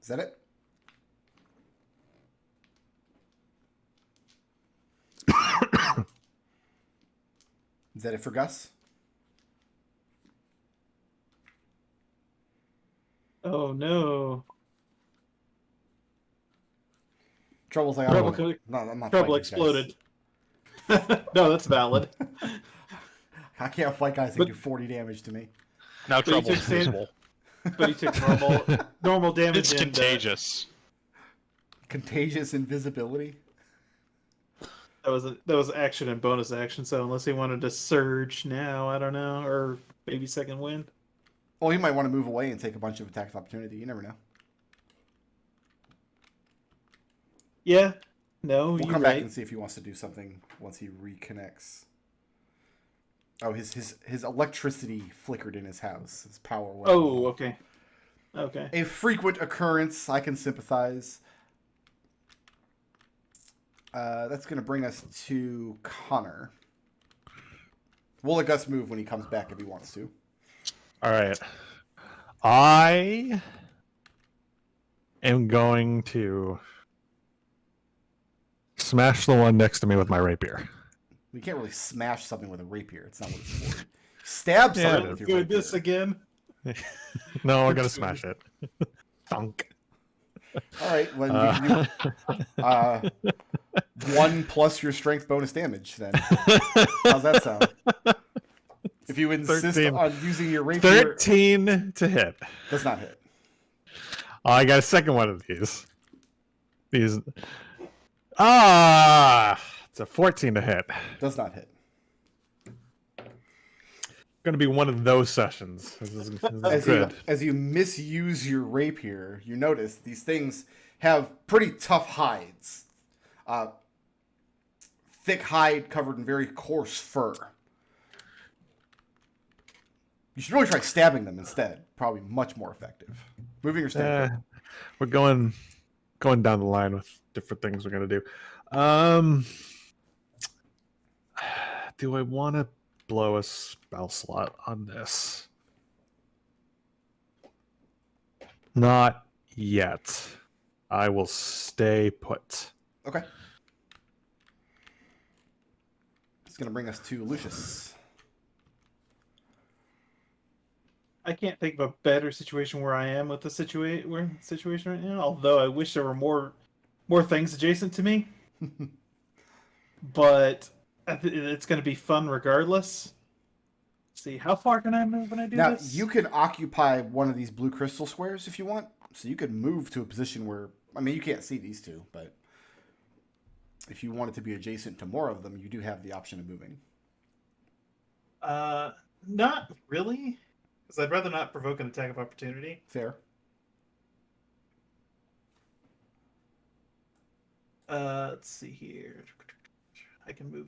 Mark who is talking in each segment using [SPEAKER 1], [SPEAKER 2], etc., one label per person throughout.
[SPEAKER 1] Is that it? Is that it for Gus?
[SPEAKER 2] Oh no.
[SPEAKER 1] Treble's like,
[SPEAKER 2] Treble,
[SPEAKER 1] I'm not
[SPEAKER 2] Treble
[SPEAKER 1] fighting these
[SPEAKER 2] exploded. No, that's valid.
[SPEAKER 1] guys. I can't fight guys that do 40 damage to me.
[SPEAKER 3] Now
[SPEAKER 2] But he
[SPEAKER 3] Treble's
[SPEAKER 2] took
[SPEAKER 3] invisible.
[SPEAKER 2] But he took normal damage.
[SPEAKER 3] It's
[SPEAKER 2] and,
[SPEAKER 3] contagious.
[SPEAKER 1] Contagious invisibility.
[SPEAKER 2] That was action and bonus action. So unless he wanted to surge now, I don't know, or maybe second wind.
[SPEAKER 1] Well, he might want to move away and take a bunch of attacks of opportunity. You never know.
[SPEAKER 2] Yeah. No,
[SPEAKER 1] We'll
[SPEAKER 2] you're
[SPEAKER 1] come back
[SPEAKER 2] right.
[SPEAKER 1] and see if he wants to do something once he reconnects. Oh, his electricity flickered in his house. His power went
[SPEAKER 2] Oh,
[SPEAKER 1] off.
[SPEAKER 2] okay. Okay.
[SPEAKER 1] A frequent occurrence. I can sympathize. That's going to bring us to Connor. We'll let Gus move when he comes back if he wants to.
[SPEAKER 4] All right. I am going to smash the one next to me with my rapier.
[SPEAKER 1] We can't really smash something with a rapier. It's not what it's for. Stab something
[SPEAKER 4] Yeah,
[SPEAKER 1] with your
[SPEAKER 2] Good.
[SPEAKER 1] rapier.
[SPEAKER 2] This again.
[SPEAKER 4] No, I'm gonna smash it. Thunk.
[SPEAKER 1] All right. Well, you can do 1 plus your strength bonus damage. Then how's that sound? If you insist
[SPEAKER 4] 13.
[SPEAKER 1] on using your rapier,
[SPEAKER 4] 13 to hit.
[SPEAKER 1] does not hit.
[SPEAKER 4] Oh, I got a second one of these. It's a 14 to hit.
[SPEAKER 1] Does not hit.
[SPEAKER 4] Going to be one of those sessions. This is good.
[SPEAKER 1] As you misuse your rapier, you notice these things have pretty tough hides. Thick hide covered in very coarse fur. You should really try stabbing them instead. Probably much more effective. Moving your stand.
[SPEAKER 4] We're going down the line with different things we're going to do. Do I want to blow a spell slot on this? Not yet. I will stay put.
[SPEAKER 1] Okay. It's going to bring us to Lucius.
[SPEAKER 2] I can't think of a better situation where I am with the situation right now. Although I wish there were more things adjacent to me. But it's going to be fun regardless. Let's see, how far can I move when I do
[SPEAKER 1] Now,
[SPEAKER 2] this?
[SPEAKER 1] you can occupy one of these blue crystal squares if you want. So you could move to a position where, I mean, you can't see these two, but if you want it to be adjacent to more of them, you do have the option of moving.
[SPEAKER 2] Not really. Because I'd rather not provoke an attack of opportunity.
[SPEAKER 1] Fair.
[SPEAKER 2] Let's see here. I can move.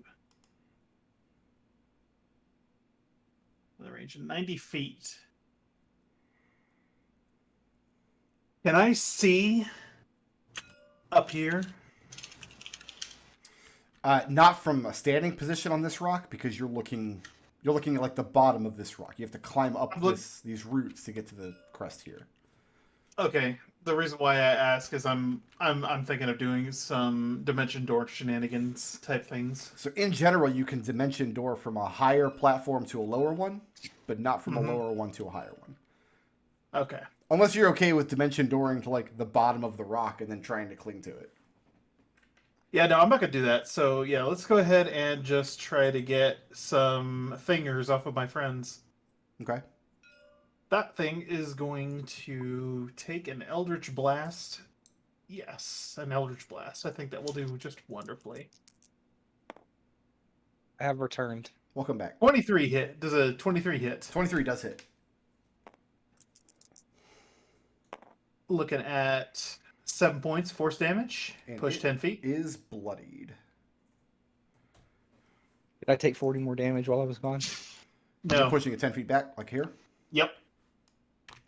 [SPEAKER 2] The range of 90 feet. Can I see up here?
[SPEAKER 1] Not from a standing position on this rock, because you're looking at like the bottom of this rock. You have to climb up these roots to get to the crest here.
[SPEAKER 2] Okay. The reason why I ask is I'm thinking of doing some dimension door shenanigans type things.
[SPEAKER 1] So in general, you can dimension door from a higher platform to a lower one, but not from a lower one to a higher one.
[SPEAKER 2] Okay.
[SPEAKER 1] Unless you're okay with dimension dooring to like the bottom of the rock and then trying to cling to it.
[SPEAKER 2] Yeah, no, I'm not gonna do that. So yeah, let's go ahead and just try to get some fingers off of my friends.
[SPEAKER 1] Okay.
[SPEAKER 2] That thing is going to take an Eldritch Blast. Yes, an Eldritch Blast. I think that will do just wonderfully.
[SPEAKER 5] I have returned.
[SPEAKER 1] Welcome back.
[SPEAKER 2] 23 hit. Does a 23 hit?
[SPEAKER 1] 23 does hit.
[SPEAKER 2] Looking at 7 points, force damage.
[SPEAKER 1] And
[SPEAKER 2] Push
[SPEAKER 1] it
[SPEAKER 2] 10 feet.
[SPEAKER 1] Is bloodied.
[SPEAKER 5] Did I take 40 more damage while I was gone?
[SPEAKER 2] No.
[SPEAKER 1] You're pushing it 10 feet back, like here?
[SPEAKER 2] Yep.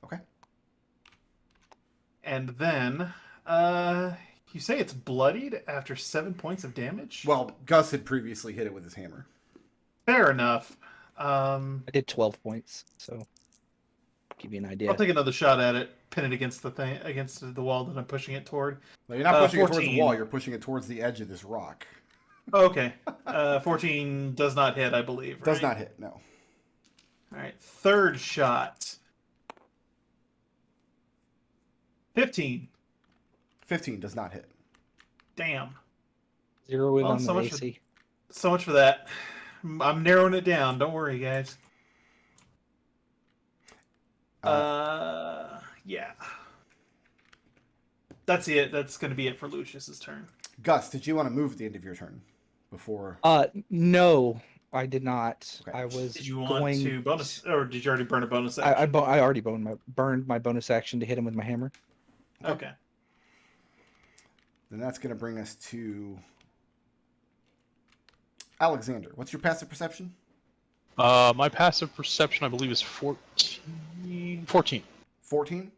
[SPEAKER 1] Okay.
[SPEAKER 2] And then, you say it's bloodied after 7 points of damage?
[SPEAKER 1] Well, Gus had previously hit it with his hammer.
[SPEAKER 2] Fair enough.
[SPEAKER 5] I did 12 points, so give you an idea.
[SPEAKER 2] I'll take another shot at it. Pin it against the wall that I'm pushing it toward.
[SPEAKER 1] Well, you're not pushing it towards the
[SPEAKER 2] 14.
[SPEAKER 1] wall. You're pushing it towards the edge of this rock.
[SPEAKER 2] Oh, okay. 14 does not hit, I believe. Right?
[SPEAKER 1] Does not hit. No.
[SPEAKER 2] All right. Third shot. 15.
[SPEAKER 1] 15 does not hit.
[SPEAKER 2] Damn.
[SPEAKER 5] 0 in
[SPEAKER 2] Well,
[SPEAKER 5] on
[SPEAKER 2] so
[SPEAKER 5] the
[SPEAKER 2] much
[SPEAKER 5] AC.
[SPEAKER 2] So much for that. I'm narrowing it down. Don't worry, guys. Yeah. That's it. That's going to be it for Lucius's turn.
[SPEAKER 1] Gus, did you want to move at the end of your turn before?
[SPEAKER 5] No, I did not.
[SPEAKER 1] Okay.
[SPEAKER 5] I was
[SPEAKER 2] Did you want
[SPEAKER 5] going
[SPEAKER 2] to bonus, or did you already burn a bonus action?
[SPEAKER 5] I already burned my bonus action to hit him with my hammer.
[SPEAKER 2] Okay.
[SPEAKER 1] Then that's going to bring us to Alexander. What's your passive perception?
[SPEAKER 3] My passive perception, I believe, is 14.
[SPEAKER 1] 14.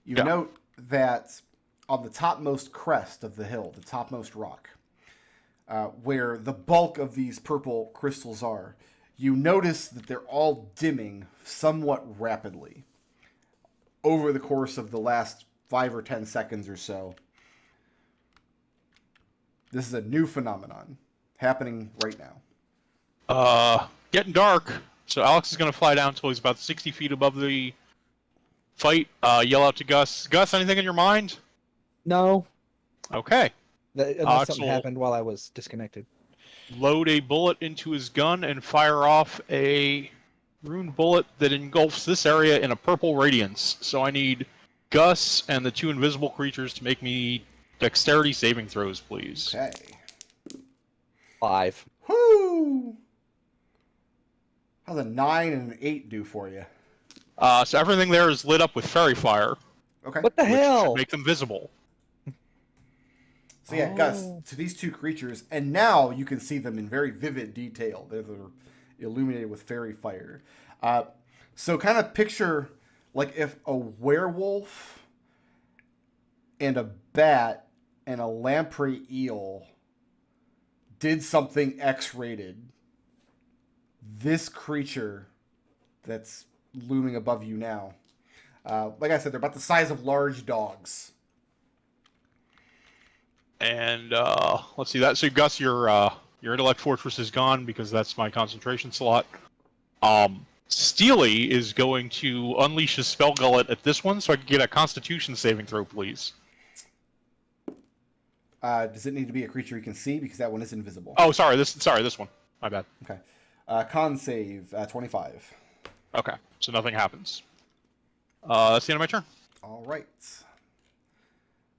[SPEAKER 1] You
[SPEAKER 3] Yeah.
[SPEAKER 1] note that on the topmost crest of the hill, the topmost rock, where the bulk of these purple crystals are, you notice that they're all dimming somewhat rapidly over the course of the last 5 or 10 seconds or so. This is a new phenomenon happening right now.
[SPEAKER 3] Getting dark. So Alex is going to fly down until he's about 60 feet above the fight. Yell out to Gus. Gus, anything in your mind?
[SPEAKER 5] No,
[SPEAKER 3] Okay.
[SPEAKER 5] unless something
[SPEAKER 3] Axel.
[SPEAKER 5] happened while I was disconnected.
[SPEAKER 3] Load a bullet into his gun and fire off a rune bullet that engulfs this area in a purple radiance. So I need Gus and the 2 invisible creatures to make me dexterity saving throws, please.
[SPEAKER 1] Okay.
[SPEAKER 5] 5.
[SPEAKER 1] Whoo! How's a 9 and an 8 do for you?
[SPEAKER 3] So everything there is lit up with fairy fire,
[SPEAKER 1] Okay.
[SPEAKER 5] What the
[SPEAKER 3] which should
[SPEAKER 5] hell?
[SPEAKER 3] make them visible.
[SPEAKER 1] So yeah, Gus,
[SPEAKER 5] Oh.
[SPEAKER 1] to these 2 creatures, and now you can see them in very vivid detail. They're illuminated with fairy fire. So kind of picture like if a werewolf and a bat and a lamprey eel did something X-rated. This creature that's looming above you now, like I said, they're about the size of large dogs.
[SPEAKER 3] And let's see that. So Gus, your intellect fortress is gone because that's my concentration slot. Steely is going to unleash his spell gullet at this one, so I can get a Constitution saving throw, please.
[SPEAKER 1] Does it need to be a creature you can see because that one is invisible?
[SPEAKER 3] Oh, sorry, this one. My bad.
[SPEAKER 1] Okay. Con save 25.
[SPEAKER 3] Okay, so nothing happens. That's the end of my turn.
[SPEAKER 1] All right. It's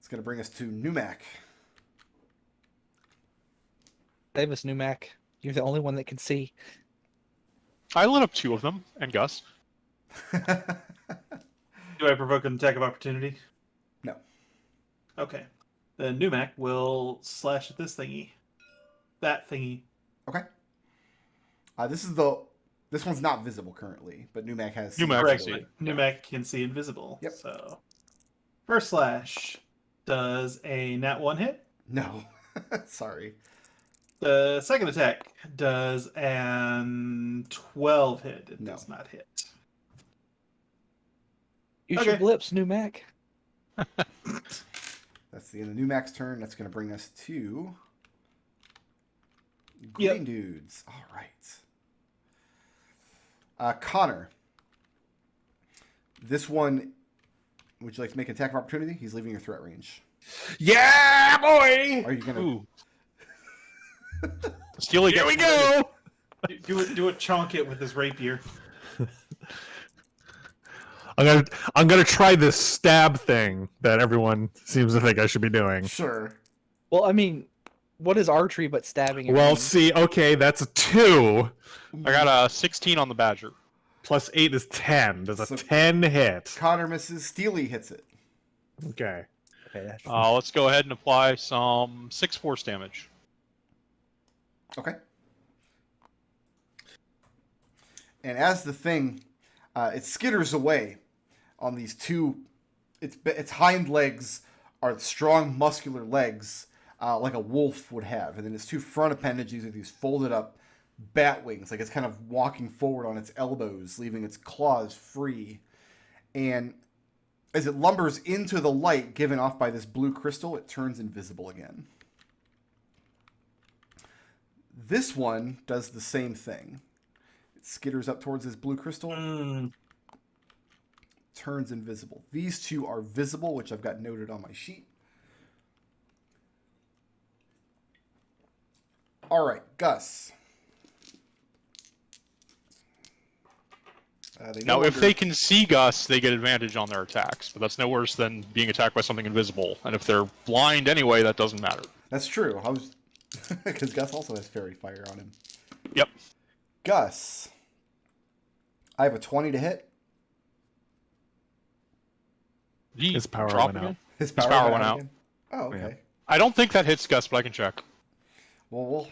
[SPEAKER 1] going to bring us to Numac.
[SPEAKER 5] Save us, Numac. You're the only one that can see.
[SPEAKER 3] I lit up 2 of them, and Gus.
[SPEAKER 2] Do I provoke an attack of opportunity?
[SPEAKER 1] No.
[SPEAKER 2] Okay. Then Numac will slash at this thingy. That thingy.
[SPEAKER 1] Okay. This one's not visible currently, but Numac has.
[SPEAKER 3] Numac
[SPEAKER 2] Correct.
[SPEAKER 3] see it.
[SPEAKER 2] Numac can see invisible.
[SPEAKER 1] Yep.
[SPEAKER 2] So, first slash does a nat 1 hit.
[SPEAKER 1] No. Sorry.
[SPEAKER 2] The second attack does an 12 hit. It
[SPEAKER 1] No.
[SPEAKER 2] does not hit.
[SPEAKER 5] Use your
[SPEAKER 2] Okay.
[SPEAKER 5] blips, Numac.
[SPEAKER 1] That's the end of Numac's turn. That's going to bring us to
[SPEAKER 2] Yep.
[SPEAKER 1] Green Dudes. All right. Connor. This one, would you like to make an attack of opportunity? He's leaving your threat range.
[SPEAKER 4] Yeah, boy!
[SPEAKER 1] Are you going to?
[SPEAKER 3] Ooh. Steely,
[SPEAKER 4] Here we go!
[SPEAKER 2] Do a chonk it with his rapier.
[SPEAKER 4] I'm gonna try this stab thing that everyone seems to think I should be doing.
[SPEAKER 1] Sure.
[SPEAKER 5] Well, I mean, what is archery but stabbing? and
[SPEAKER 4] Well,
[SPEAKER 5] aiming?
[SPEAKER 4] see, okay, that's a 2.
[SPEAKER 3] I got a 16 on the Badger.
[SPEAKER 4] Plus 8 is 10. There's a
[SPEAKER 1] So-
[SPEAKER 4] 10 hit.
[SPEAKER 1] Connor misses. Steely hits it.
[SPEAKER 4] Okay.
[SPEAKER 5] Okay, that's...
[SPEAKER 3] Let's go ahead and apply some 6 force damage.
[SPEAKER 1] Okay. And as the thing, it skitters away on these 2. Its hind legs are strong, muscular legs, like a wolf would have, and then its 2 front appendages are these folded up bat wings, like it's kind of walking forward on its elbows, leaving its claws free. And as it lumbers into the light given off by this blue crystal, it turns invisible again. This one does the same thing. It skitters up towards this blue crystal, turns invisible. These two are visible, which I've got noted on my sheet. All right, Gus.
[SPEAKER 3] Now, if they can see Gus, they get advantage on their attacks, but that's no worse than being attacked by something invisible. And if they're blind anyway, that doesn't matter.
[SPEAKER 1] That's true. I was because Gus also has fairy fire on him.
[SPEAKER 3] Yep.
[SPEAKER 1] Gus. I have a 20 to hit.
[SPEAKER 4] His power
[SPEAKER 3] Drop
[SPEAKER 4] went
[SPEAKER 3] again?
[SPEAKER 4] out.
[SPEAKER 1] His
[SPEAKER 3] power
[SPEAKER 1] power
[SPEAKER 3] went out.
[SPEAKER 1] again? Oh, okay.
[SPEAKER 4] Yeah.
[SPEAKER 3] I don't think that hits Gus, but I can check.
[SPEAKER 1] Well, we'll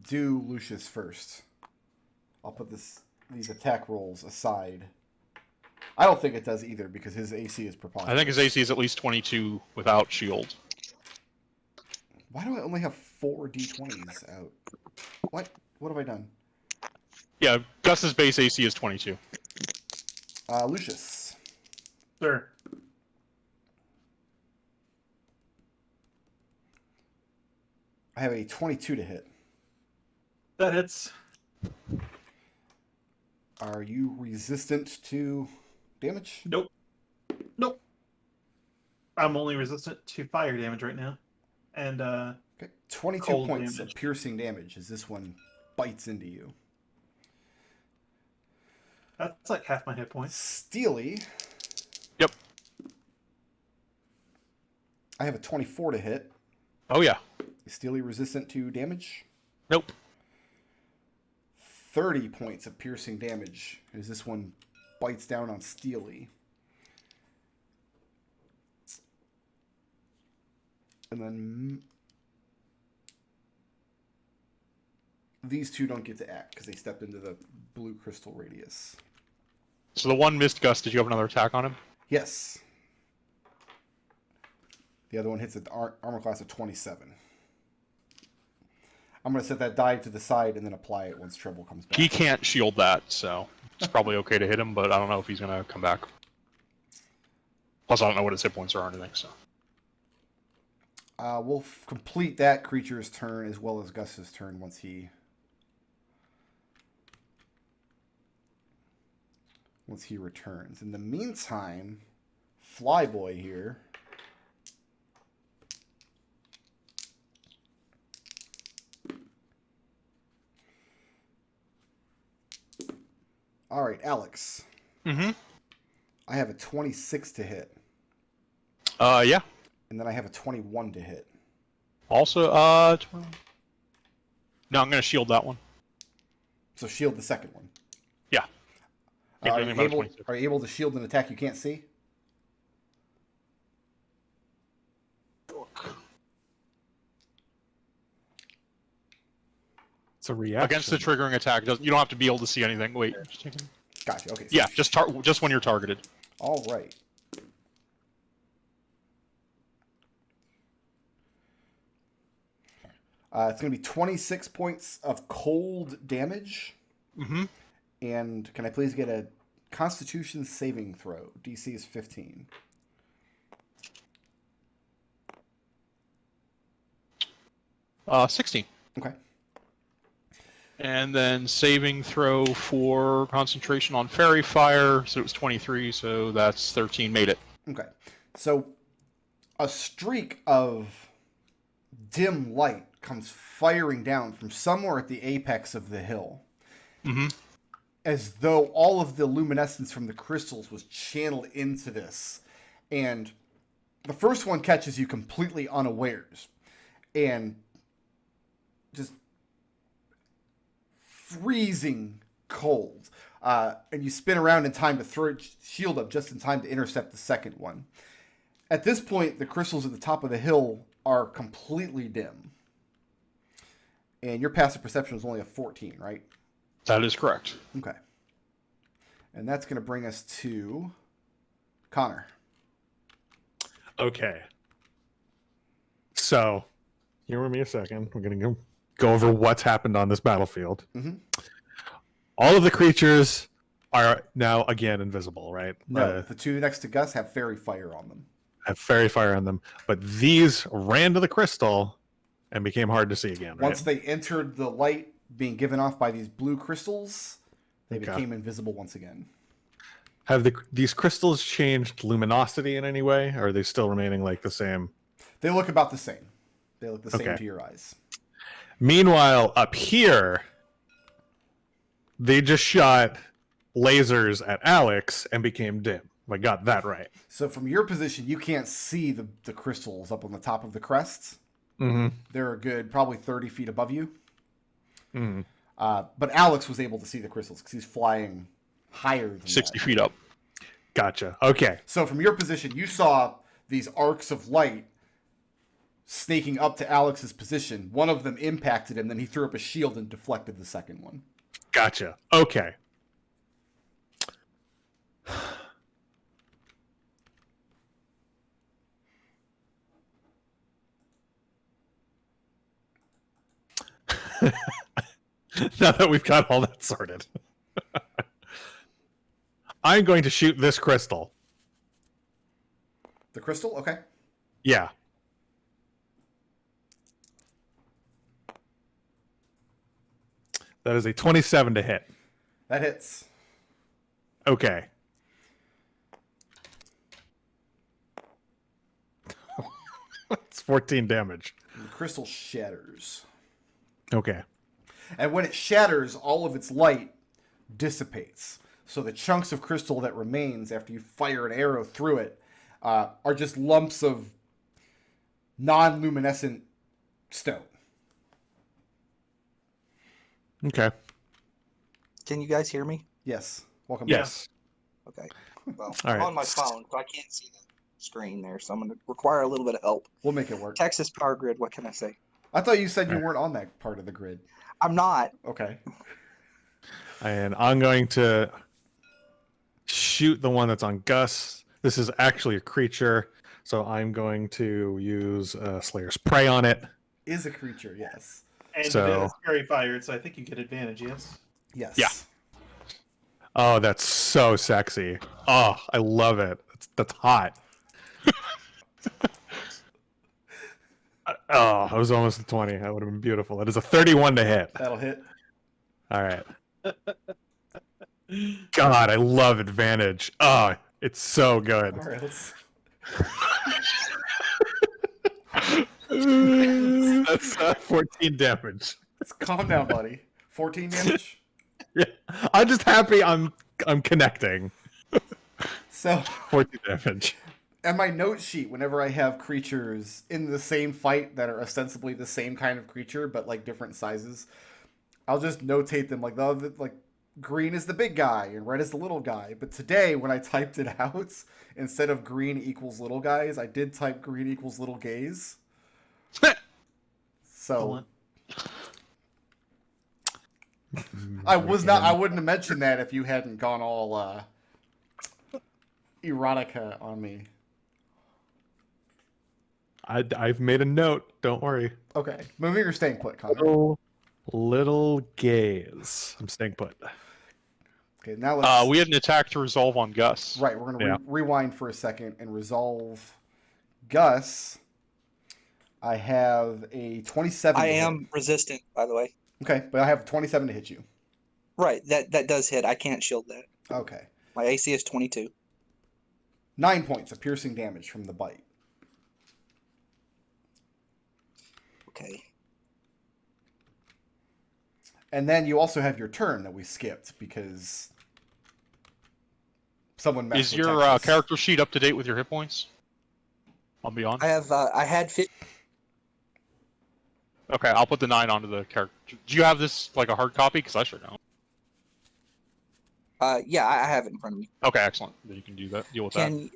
[SPEAKER 1] do Lucius first. I'll put these attack rolls aside. I don't think it does either because his AC is preposterous.
[SPEAKER 3] I think his AC is at least 22 without shield.
[SPEAKER 1] Why do I only have 4 D20s out? What? What have I done?
[SPEAKER 3] Yeah, Gus's base AC is 22.
[SPEAKER 1] Lucius.
[SPEAKER 2] Sure.
[SPEAKER 1] I have a 22 to hit.
[SPEAKER 2] That hits.
[SPEAKER 1] Are you resistant to damage?
[SPEAKER 2] Nope. Nope. I'm only resistant to fire damage right now. And,
[SPEAKER 1] Okay. 22
[SPEAKER 2] Cold
[SPEAKER 1] points
[SPEAKER 2] damage.
[SPEAKER 1] of piercing damage as this one bites into you.
[SPEAKER 2] that's like half my hit points.
[SPEAKER 1] Steely.
[SPEAKER 3] Yep.
[SPEAKER 1] I have a 24 to hit.
[SPEAKER 3] Oh, yeah.
[SPEAKER 1] Is Steely resistant to damage?
[SPEAKER 3] Nope.
[SPEAKER 1] 30 points of piercing damage as this one bites down on Steely. And then these two don't get to act because they stepped into the blue crystal radius.
[SPEAKER 3] So the one missed Gus. Did you have another attack on him?
[SPEAKER 1] Yes. The other one hits an armor class of 27. I'm going to set that die to the side and then apply it once Treble comes back.
[SPEAKER 3] He can't shield that, so it's probably okay to hit him, but I don't know if he's going to come back. Plus, I don't know what his hit points are or anything, so.
[SPEAKER 1] We'll complete that creature's turn as well as Gus's turn once he returns. In the meantime, Flyboy here. All right, Alex.
[SPEAKER 3] Mm-hmm.
[SPEAKER 1] I have a 26 to hit,
[SPEAKER 3] Yeah.
[SPEAKER 1] and then I have a 21 to hit.
[SPEAKER 3] Also, no, I'm going to shield that one.
[SPEAKER 1] So shield the second one.
[SPEAKER 3] Yeah.
[SPEAKER 1] Are
[SPEAKER 3] Anything
[SPEAKER 1] you,
[SPEAKER 3] about a
[SPEAKER 1] able,
[SPEAKER 3] 26.
[SPEAKER 1] are you able to shield an attack you can't see?
[SPEAKER 4] It's a reaction.
[SPEAKER 3] Against the triggering attack, you don't have to be able to see anything. Wait. Just checking.
[SPEAKER 1] Gotcha. Okay. So
[SPEAKER 3] Yeah, just when you're targeted.
[SPEAKER 1] All right. It's going to be 26 points of cold damage.
[SPEAKER 3] Mm-hmm.
[SPEAKER 1] And can I please get a Constitution saving throw? DC is 15.
[SPEAKER 3] Uh, 16.
[SPEAKER 1] Okay.
[SPEAKER 3] And then saving throw for concentration on fairy fire, so it was 23, so that's 13, made it.
[SPEAKER 1] Okay. So a streak of dim light comes firing down from somewhere at the apex of the hill.
[SPEAKER 3] Mm-hmm.
[SPEAKER 1] As though all of the luminescence from the crystals was channeled into this. And the first one catches you completely unawares. And just freezing cold. And you spin around in time to throw your shield up just in time to intercept the second one. At this point, the crystals at the top of the hill are completely dim. And your passive perception is only a 14, right?
[SPEAKER 3] That is correct.
[SPEAKER 1] Okay. And that's going to bring us to Connor.
[SPEAKER 4] Okay. So, here with me a second. We're going to go over what's happened on this battlefield.
[SPEAKER 1] Mm-hmm.
[SPEAKER 4] All of the creatures are now again invisible, right?
[SPEAKER 1] No, the two next to Gus have fairy fire on them.
[SPEAKER 4] Have fairy fire on them, but these ran to the crystal and became hard to see again. Right?
[SPEAKER 1] Once they entered the light being given off by these blue crystals, they
[SPEAKER 4] Okay.
[SPEAKER 1] became invisible once again.
[SPEAKER 4] Have these crystals changed luminosity in any way, or are they still remaining like the same?
[SPEAKER 1] They look about the same. They look the same
[SPEAKER 4] Okay.
[SPEAKER 1] to your eyes.
[SPEAKER 4] Meanwhile, up here, they just shot lasers at Alex and became dim. I got that right.
[SPEAKER 1] So from your position, you can't see the crystals up on the top of the crests.
[SPEAKER 4] Mm-hmm.
[SPEAKER 1] They're a good probably 30 feet above you.
[SPEAKER 4] Mm-hmm.
[SPEAKER 1] But Alex was able to see the crystals because he's flying higher than
[SPEAKER 3] 60
[SPEAKER 1] that.
[SPEAKER 3] feet up.
[SPEAKER 4] Gotcha. Okay.
[SPEAKER 1] So from your position, you saw these arcs of light snaking up to Alex's position. One of them impacted him, then he threw up a shield and deflected the second one.
[SPEAKER 4] Gotcha. Okay. Now that we've got all that sorted, I'm going to shoot this crystal.
[SPEAKER 1] The crystal? Okay.
[SPEAKER 4] Yeah. That is a 27 to hit.
[SPEAKER 1] That hits.
[SPEAKER 4] Okay. It's 14 damage.
[SPEAKER 1] And the crystal shatters.
[SPEAKER 4] Okay.
[SPEAKER 1] And when it shatters, all of its light dissipates. So the chunks of crystal that remains after you fire an arrow through it are just lumps of non-luminescent stone.
[SPEAKER 4] Okay.
[SPEAKER 6] Can you guys hear me?
[SPEAKER 1] Yes. Welcome
[SPEAKER 4] Yes.
[SPEAKER 6] Okay. Well,
[SPEAKER 4] All
[SPEAKER 6] I'm
[SPEAKER 4] right.
[SPEAKER 6] on my phone, so I can't see the screen there, so I'm going to require a little bit of help.
[SPEAKER 1] back. We'll make it work.
[SPEAKER 6] Texas Power Grid, what can I say?
[SPEAKER 1] I thought you said you weren't on that part of the grid.
[SPEAKER 6] I'm not.
[SPEAKER 1] Okay.
[SPEAKER 4] And I'm going to shoot the one that's on Gus. This is actually a creature, so I'm going to use Slayer's Prey on it.
[SPEAKER 1] Is a creature, yes.
[SPEAKER 2] And
[SPEAKER 4] So-
[SPEAKER 2] it's fairy fired, so I think you get advantage, yes?
[SPEAKER 1] Yes.
[SPEAKER 3] Yeah.
[SPEAKER 4] Oh, that's so sexy. Oh, I love it. That's hot. Oh, I was almost at 20. That would have been beautiful. That is a 31 to hit.
[SPEAKER 1] That'll hit.
[SPEAKER 4] All right. God, I love advantage. Oh, it's so good.
[SPEAKER 1] All right, let's...
[SPEAKER 4] That's 14 damage.
[SPEAKER 1] let's calm down, buddy. 14 damage?
[SPEAKER 4] Yeah, I'm just happy I'm connecting.
[SPEAKER 1] So,
[SPEAKER 4] 14 damage.
[SPEAKER 1] at my note sheet, whenever I have creatures in the same fight that are ostensibly the same kind of creature, but like different sizes, I'll just notate them like, like green is the big guy and red is the little guy. But today, when I typed it out, instead of green equals little guys, I did type green equals little gays. So I wouldn't have mentioned that if you hadn't gone all erotica on me.
[SPEAKER 4] I've made a note. Don't worry.
[SPEAKER 1] Okay, moving or staying put, Connor?
[SPEAKER 4] Little gaze. I'm staying put.
[SPEAKER 1] Okay, now let's.
[SPEAKER 3] We had an attack to resolve on Gus.
[SPEAKER 1] Right, we're gonna
[SPEAKER 4] Yeah.
[SPEAKER 1] rewind for a second and resolve Gus. I have a 27.
[SPEAKER 6] I
[SPEAKER 1] to hit.
[SPEAKER 6] am resistant, by the way.
[SPEAKER 1] Okay, but I have 27 to hit you.
[SPEAKER 6] Right, that does hit. I can't shield that.
[SPEAKER 1] Okay,
[SPEAKER 6] My AC is 22.
[SPEAKER 1] 9 points of piercing damage from the bite.
[SPEAKER 6] Okay.
[SPEAKER 1] And then you also have your turn that we skipped because someone messed
[SPEAKER 3] Is
[SPEAKER 1] with
[SPEAKER 3] your
[SPEAKER 1] Texas.
[SPEAKER 3] character sheet up to date with your hit points? I'll be on.
[SPEAKER 6] I had 50.
[SPEAKER 3] Okay, I'll put the 9 onto the character. Do you have this like a hard copy? Because I sure don't.
[SPEAKER 6] Yeah, I have it in front of me.
[SPEAKER 3] Okay, excellent. Then you can do that. Deal with that.
[SPEAKER 6] Can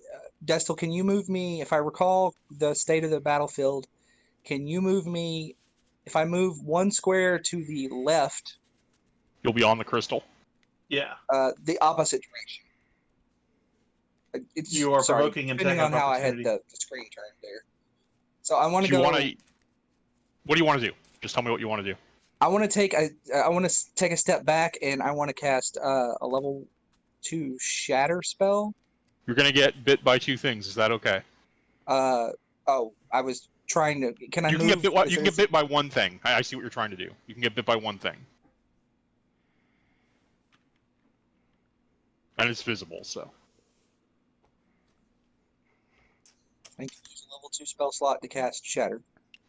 [SPEAKER 6] Destil, can you move me? If I recall the state of the battlefield, can you move me? If I move 1 square to the left,
[SPEAKER 3] You'll be on the crystal.
[SPEAKER 2] Yeah.
[SPEAKER 6] the opposite direction. It's,
[SPEAKER 2] You are
[SPEAKER 6] sorry,
[SPEAKER 2] provoking an
[SPEAKER 6] depending
[SPEAKER 2] attack
[SPEAKER 6] on
[SPEAKER 2] of
[SPEAKER 6] how I had
[SPEAKER 2] opportunity.
[SPEAKER 6] the screen turned there. So I want
[SPEAKER 3] Do
[SPEAKER 6] to
[SPEAKER 3] you
[SPEAKER 6] go.
[SPEAKER 3] want to? What do you want to do? Just tell me what you want to do.
[SPEAKER 6] I want to take a step back, and I want to cast a level 2 shatter spell.
[SPEAKER 3] You're gonna get bit by 2 things. Is that okay?
[SPEAKER 6] Oh, I was trying to. Can I
[SPEAKER 3] You
[SPEAKER 6] move?
[SPEAKER 3] can get bit.
[SPEAKER 6] is
[SPEAKER 3] You can
[SPEAKER 6] there-
[SPEAKER 3] get bit by 1 thing. I see what you're trying to do. You can get bit by 1 thing, and it's visible. So
[SPEAKER 6] I can use a level 2 spell slot to cast shatter.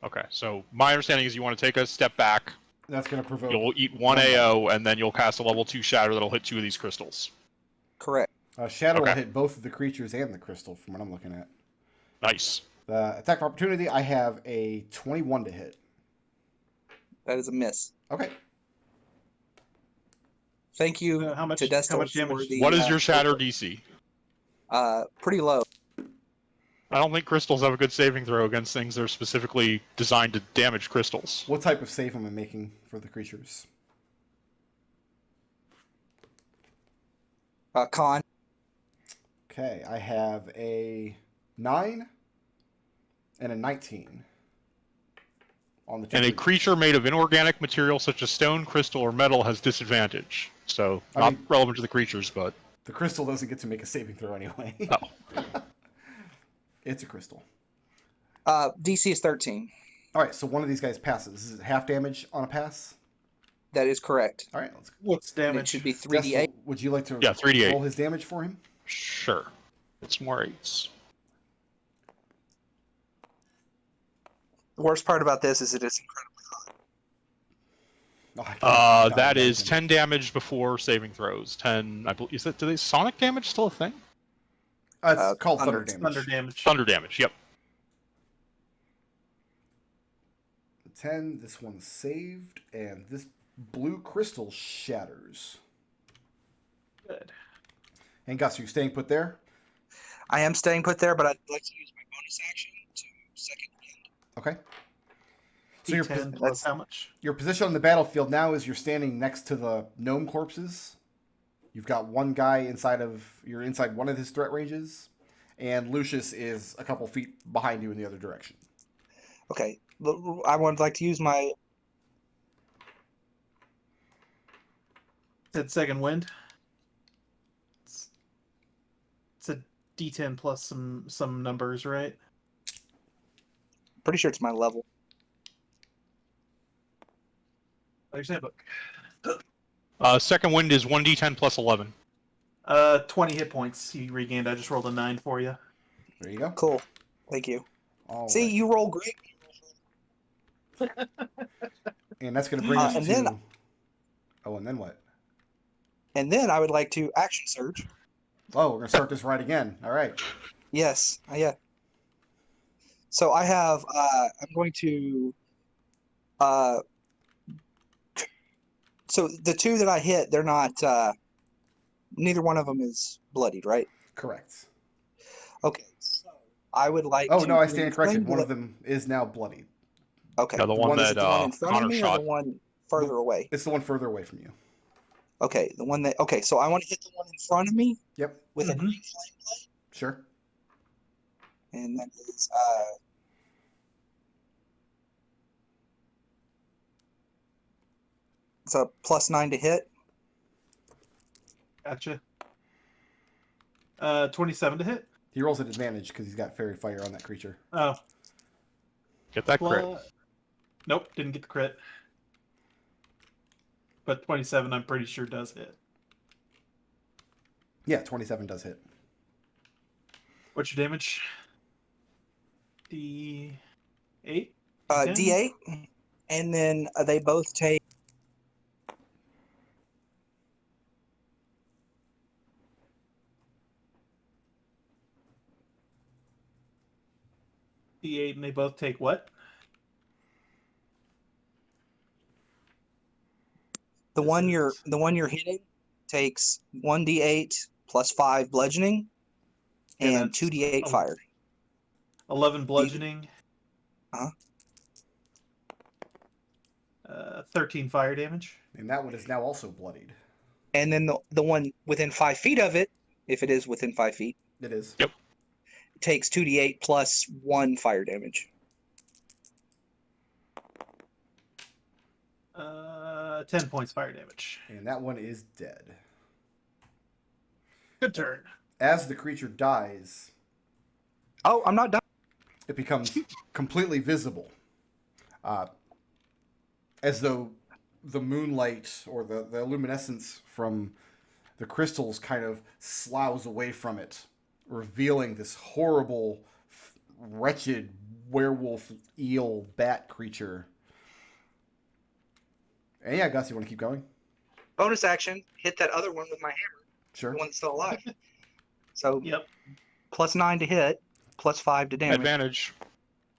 [SPEAKER 3] okay. So my understanding is you want to take a step back.
[SPEAKER 1] That's going to provoke.
[SPEAKER 3] You'll eat 1 AO, and then you'll cast a level 2 shatter that'll hit 2 of these crystals.
[SPEAKER 6] Correct.
[SPEAKER 1] Shadow will
[SPEAKER 3] Okay.
[SPEAKER 1] hit both of the creatures and the crystal, from what I'm looking at.
[SPEAKER 3] Nice.
[SPEAKER 1] The attack of opportunity, I have a 21 to hit.
[SPEAKER 6] That is a miss.
[SPEAKER 1] Okay.
[SPEAKER 6] Thank you
[SPEAKER 2] How much-
[SPEAKER 6] to Destil
[SPEAKER 2] how much
[SPEAKER 6] for
[SPEAKER 2] damage-
[SPEAKER 6] the,
[SPEAKER 3] What is your shatter DC?
[SPEAKER 6] Pretty low.
[SPEAKER 3] I don't think crystals have a good saving throw against things that are specifically designed to damage crystals.
[SPEAKER 1] What type of save am I making for the creatures?
[SPEAKER 6] Con.
[SPEAKER 1] Okay, I have a 9 and a 19 on the two
[SPEAKER 3] And a
[SPEAKER 1] creatures.
[SPEAKER 3] creature made of inorganic material such as stone, crystal, or metal has disadvantage. So,
[SPEAKER 1] I
[SPEAKER 3] not
[SPEAKER 1] mean-
[SPEAKER 3] relevant to the creatures, but...
[SPEAKER 1] The crystal doesn't get to make a saving throw anyway.
[SPEAKER 3] Oh.
[SPEAKER 1] It's a crystal.
[SPEAKER 6] DC is 13.
[SPEAKER 1] All right, so one of these guys passes. Is it half damage on a pass?
[SPEAKER 6] That is correct.
[SPEAKER 1] All right, let's.
[SPEAKER 2] What's
[SPEAKER 6] And it
[SPEAKER 2] damage?
[SPEAKER 6] should be 3d8.
[SPEAKER 1] Destil, would you like to
[SPEAKER 3] Yeah, 3d8.
[SPEAKER 1] roll his damage for him?
[SPEAKER 3] Sure. It's more 8s.
[SPEAKER 6] The worst part about this is it is incredible.
[SPEAKER 1] Oh, I can't
[SPEAKER 3] That is
[SPEAKER 1] imagine.
[SPEAKER 3] 10 damage before saving throws. 10, I believe. Is that, do they sonic damage still a thing?
[SPEAKER 1] It's called
[SPEAKER 6] thunder.
[SPEAKER 1] thunder damage.
[SPEAKER 2] Thunder damage.
[SPEAKER 3] Thunder damage, yep.
[SPEAKER 1] 10. This one's saved, and this blue crystal shatters.
[SPEAKER 2] Good.
[SPEAKER 1] And Gus, are you staying put there?
[SPEAKER 6] I am staying put there, but I'd like to use my bonus action to second wind.
[SPEAKER 1] Okay. So your
[SPEAKER 2] D10 plus
[SPEAKER 6] that's-
[SPEAKER 2] how much?
[SPEAKER 1] your position on the battlefield now is you're standing next to the gnome corpses. You've got one guy you're inside one of his threat ranges, and Lucius is a couple feet behind you in the other direction.
[SPEAKER 6] Okay. I would like to use my.
[SPEAKER 2] Said second wind. It's a D10 plus some numbers, right?
[SPEAKER 6] Pretty sure it's my level.
[SPEAKER 2] There's that book.
[SPEAKER 3] Second wind is 1d10 plus 11.
[SPEAKER 2] 20 hit points you regained. I just rolled a 9 for you.
[SPEAKER 1] There you go.
[SPEAKER 6] Cool. Thank you.
[SPEAKER 1] All
[SPEAKER 6] See,
[SPEAKER 1] right.
[SPEAKER 6] you roll great.
[SPEAKER 1] And that's going to bring us
[SPEAKER 6] and
[SPEAKER 1] to.
[SPEAKER 6] then-
[SPEAKER 1] Oh, and then what?
[SPEAKER 6] And then I would like to action surge.
[SPEAKER 1] Oh, we're going to start this right again. All right.
[SPEAKER 6] Yes. Yeah. So I have. I'm going to. So the 2 that I hit, they're not. Neither one of them is bloodied, right?
[SPEAKER 1] Correct.
[SPEAKER 6] Okay. So I would like.
[SPEAKER 1] Oh
[SPEAKER 6] to
[SPEAKER 1] no, I
[SPEAKER 6] do
[SPEAKER 1] stand
[SPEAKER 6] flame
[SPEAKER 1] corrected. One of
[SPEAKER 6] bullet-
[SPEAKER 1] them is now bloodied.
[SPEAKER 6] Okay.
[SPEAKER 3] Yeah, the one
[SPEAKER 6] is
[SPEAKER 3] that
[SPEAKER 6] it the one in front of
[SPEAKER 3] Connor
[SPEAKER 6] me
[SPEAKER 3] shot.
[SPEAKER 6] or the one further away?
[SPEAKER 1] It's the one further away from you.
[SPEAKER 6] Okay, the one that. Okay, so I want to hit the one in front of me
[SPEAKER 1] Yep.
[SPEAKER 6] with a
[SPEAKER 2] Mhm.
[SPEAKER 6] green flame blade,
[SPEAKER 1] Sure.
[SPEAKER 6] and that is it's a +9 to hit.
[SPEAKER 2] Gotcha. 27 to hit.
[SPEAKER 1] He rolls at advantage because he's got fairy fire on that creature.
[SPEAKER 2] Oh,
[SPEAKER 3] Get that crit.
[SPEAKER 2] Nope, didn't get the crit. But 27, I'm pretty sure does hit.
[SPEAKER 1] Yeah, 27 does hit.
[SPEAKER 2] What's your damage? D8?
[SPEAKER 6] D8, and then they both take.
[SPEAKER 2] D8, and they both take what?
[SPEAKER 6] The
[SPEAKER 2] This
[SPEAKER 6] one
[SPEAKER 2] is-
[SPEAKER 6] you're hitting takes 1d8 plus 5 bludgeoning,
[SPEAKER 2] Yeah,
[SPEAKER 6] and
[SPEAKER 2] that's-
[SPEAKER 6] 2d8
[SPEAKER 2] oh.
[SPEAKER 6] fire.
[SPEAKER 2] 11 bludgeoning.
[SPEAKER 6] Uh-huh.
[SPEAKER 2] 13 fire damage.
[SPEAKER 1] And that one is now also bloodied.
[SPEAKER 6] And then the one within 5 feet of it, if it is within 5 feet,
[SPEAKER 1] It is.
[SPEAKER 6] takes 2d8 plus 1 fire damage.
[SPEAKER 2] 10 points fire damage.
[SPEAKER 1] And that one is dead.
[SPEAKER 2] Good turn.
[SPEAKER 1] As the creature dies,
[SPEAKER 6] Oh, I'm not done.
[SPEAKER 1] it becomes completely visible, as though the moonlight or the luminescence from the crystals kind of sloughs away from it, revealing this horrible, wretched werewolf eel bat creature. And yeah, Gus, you want to keep going?
[SPEAKER 6] Bonus action, hit that other one with my hammer,
[SPEAKER 1] Sure.
[SPEAKER 6] the one that's still alive. So
[SPEAKER 2] Yep.
[SPEAKER 6] +9 to hit, +5 to damage.
[SPEAKER 3] Advantage.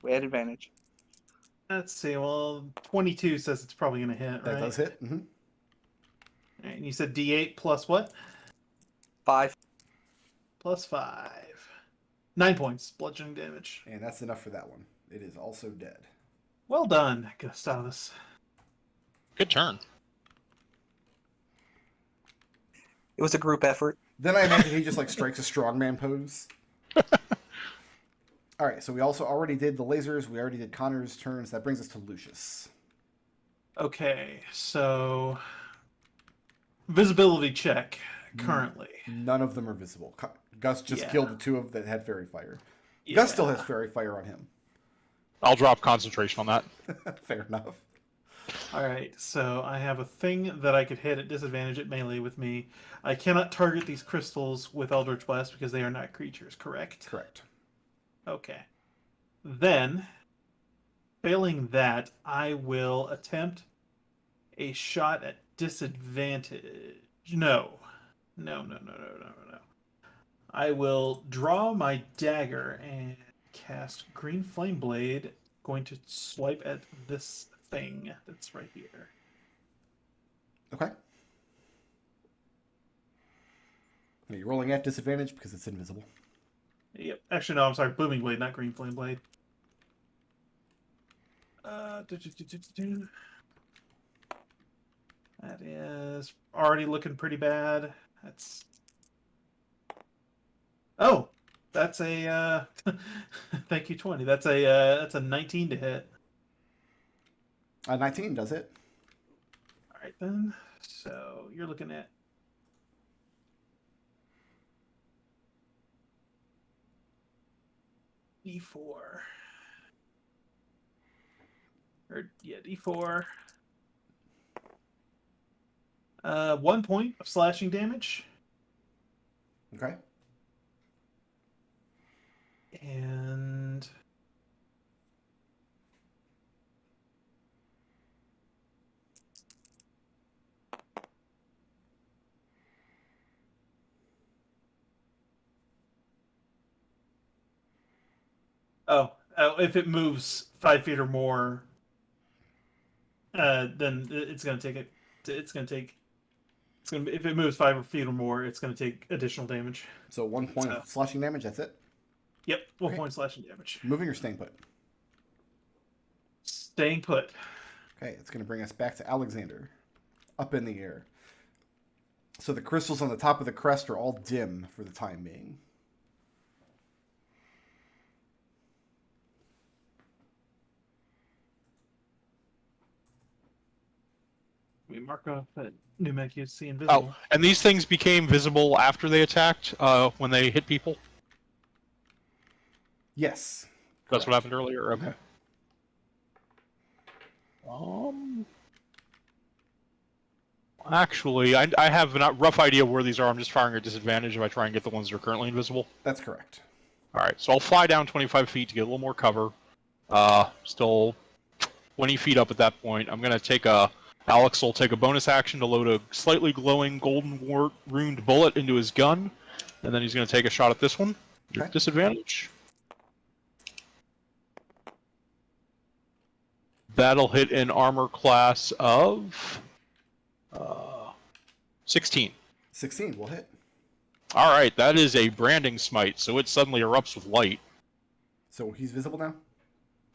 [SPEAKER 6] We had advantage.
[SPEAKER 2] Let's see. Well, 22 says it's probably going to hit,
[SPEAKER 1] That
[SPEAKER 2] right?
[SPEAKER 1] does hit.
[SPEAKER 2] All right, and you said D8 plus what?
[SPEAKER 6] 5.
[SPEAKER 2] Plus 5. 9 points bludgeoning damage.
[SPEAKER 1] And that's enough for that one. It is also dead.
[SPEAKER 2] Well done, Gustavus.
[SPEAKER 3] Good turn.
[SPEAKER 6] It was a group effort.
[SPEAKER 1] Then I imagine he just like strikes a strongman pose. All right, so we also already did the lasers. We already did Connor's turns. That brings us to Lucius.
[SPEAKER 2] Okay, so visibility check currently.
[SPEAKER 1] None of them are visible. Gus just
[SPEAKER 2] Yeah.
[SPEAKER 1] killed the two of that had fairy fire. Gus still has fairy fire on him.
[SPEAKER 3] I'll drop concentration on that.
[SPEAKER 1] Fair enough.
[SPEAKER 2] All right, so I have a thing that I could hit at disadvantage at melee with me. I cannot target these crystals with Eldritch Blast because they are not creatures, correct?
[SPEAKER 1] Correct.
[SPEAKER 2] Okay. Then, failing that, I will attempt a shot at disadvantage. No. I will draw my dagger and cast Green Flame Blade, going to swipe at this thing that's right here.
[SPEAKER 1] Okay. Are you rolling at disadvantage because it's invisible?
[SPEAKER 2] Yep. Actually, no, I'm sorry. Booming Blade, not Green Flame Blade. That is already looking pretty bad. That's... Oh! That's a, Thank you, 20. That's a 19 to hit.
[SPEAKER 1] 19 does it.
[SPEAKER 2] Alright then. So, you're looking at... D4. D4. 1 point of slashing damage.
[SPEAKER 1] Okay.
[SPEAKER 2] And... Oh, if it moves 5 feet or more, then it's gonna take it. If it moves 5 feet or more, it's gonna take additional damage.
[SPEAKER 1] So 1 point of slashing damage, that's it?
[SPEAKER 2] Yep, 1
[SPEAKER 1] Okay.
[SPEAKER 2] point slashing damage.
[SPEAKER 1] Moving or staying put?
[SPEAKER 2] Staying put.
[SPEAKER 1] Okay, it's going to bring us back to Alexander. Up in the air. So the crystals on the top of the crest are all dim for the time being.
[SPEAKER 2] We mark off that Numek you see invisible.
[SPEAKER 3] Oh, and these things became visible after they attacked, when they hit people?
[SPEAKER 1] Yes.
[SPEAKER 3] That's what happened earlier? Okay. Actually, I have a rough idea where these are. I'm just firing at disadvantage if I try and get the ones that are currently invisible.
[SPEAKER 1] That's correct.
[SPEAKER 3] Alright, so I'll fly down 25 feet to get a little more cover. Still 20 feet up at that point. I'm going to take Alex will take a bonus action to load a slightly glowing golden ruined bullet into his gun. And then he's going to take a shot at this one.
[SPEAKER 1] Okay.
[SPEAKER 3] With disadvantage. That'll hit an armor class of 16.
[SPEAKER 1] 16 will hit.
[SPEAKER 3] Alright, that is a branding smite, so it suddenly erupts with light.
[SPEAKER 1] So he's visible now?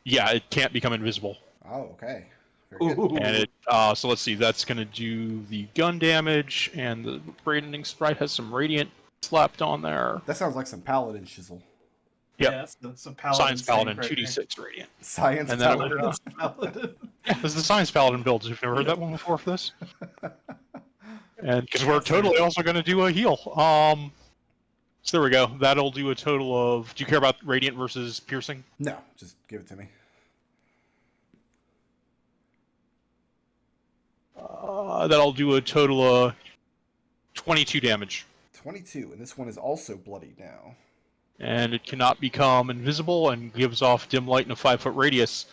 [SPEAKER 3] Yeah, it can't become invisible.
[SPEAKER 1] Oh, okay. Very good.
[SPEAKER 3] And it, so let's see, that's going to do the gun damage, and the branding sprite has some radiant slapped on there.
[SPEAKER 1] That sounds like some paladin shizzle.
[SPEAKER 3] Yep.
[SPEAKER 2] Yeah, that's some paladin.
[SPEAKER 3] Science Paladin,
[SPEAKER 2] right there.
[SPEAKER 3] 2d6 radiant.
[SPEAKER 1] Science
[SPEAKER 3] And then I'm
[SPEAKER 1] paladin.
[SPEAKER 3] gonna-
[SPEAKER 2] Paladin.
[SPEAKER 3] Yeah, this is the Science Paladin build. You've never heard that one before for this? And because we're totally also going to do a heal. So there we go. That'll do a total of... Do you care about radiant versus piercing?
[SPEAKER 1] No, just give it to me.
[SPEAKER 3] That'll do a total of 22 damage.
[SPEAKER 1] 22, and this one is also bloodied now.
[SPEAKER 3] And it cannot become invisible and gives off dim light in a 5-foot radius.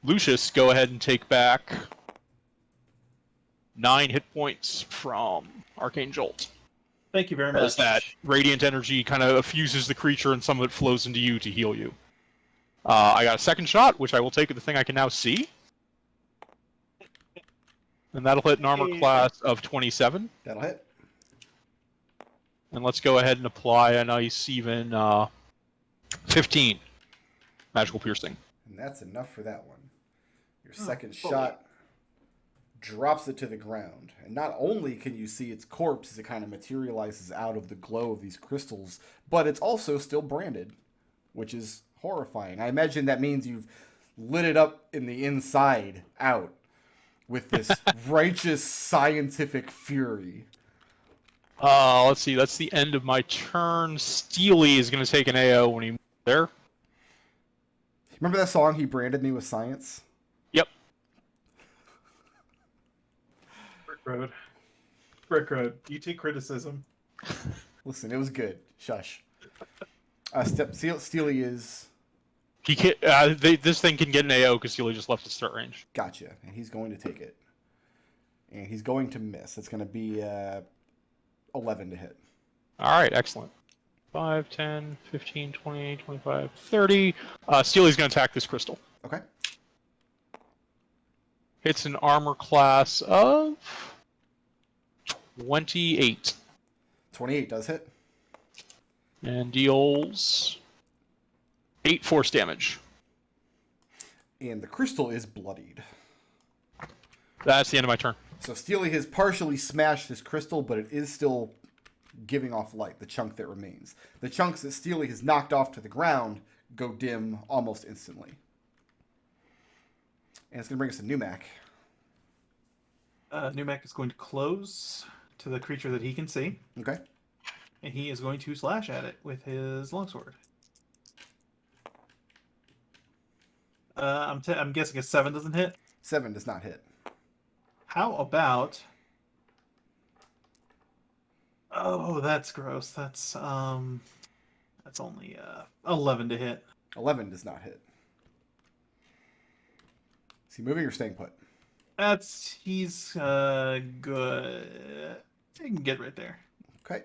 [SPEAKER 3] Lucius, go ahead and take back 9 hit points from Arcane Jolt.
[SPEAKER 2] Thank you very much.
[SPEAKER 3] As that radiant energy kind of fuses the creature and some of it flows into you to heal you. I got a second shot, which I will take at the thing I can now see. And that'll hit an armor class of 27.
[SPEAKER 1] That'll hit.
[SPEAKER 3] And let's go ahead and apply a nice even 15 magical piercing.
[SPEAKER 1] And that's enough for that one. Your second shot drops it to the ground. And not only can you see its corpse as it kind of materializes out of the glow of these crystals, but it's also still branded, which is horrifying. I imagine that means you've lit it up in the inside out with this righteous scientific fury.
[SPEAKER 3] Let's see, that's the end of my turn. Steely is going to take an AO when he moves there.
[SPEAKER 1] Remember that song, He Branded Me with Science?
[SPEAKER 3] Yep.
[SPEAKER 2] Brick Road. You take criticism.
[SPEAKER 1] Listen, it was good. Shush. Steely is...
[SPEAKER 3] He can, this thing can get an AO because Steely just left the start range.
[SPEAKER 1] Gotcha. And he's going to take it. And he's going to miss. It's going to be 11 to hit.
[SPEAKER 3] Alright, excellent. 5, 10, 15, 20, 25, 30. Steely's going to attack this crystal.
[SPEAKER 1] Okay.
[SPEAKER 3] Hits an armor class of 28.
[SPEAKER 1] 28 does hit.
[SPEAKER 3] And deals 8 force damage.
[SPEAKER 1] And the crystal is bloodied.
[SPEAKER 3] That's the end of my turn.
[SPEAKER 1] So Steely has partially smashed this crystal, but it is still giving off light, the chunk that remains. The chunks that Steely has knocked off to the ground go dim almost instantly. And it's going to bring us to Numac.
[SPEAKER 2] Numac is going to close to the creature that he can see,
[SPEAKER 1] Okay.
[SPEAKER 2] and he is going to slash at it with his longsword. I'm guessing a 7 doesn't hit.
[SPEAKER 1] 7 does not hit.
[SPEAKER 2] How about... Oh, that's gross. That's only 11 to hit.
[SPEAKER 1] 11 does not hit. Is he moving or staying put?
[SPEAKER 2] He's good. You can get right there.
[SPEAKER 1] Okay.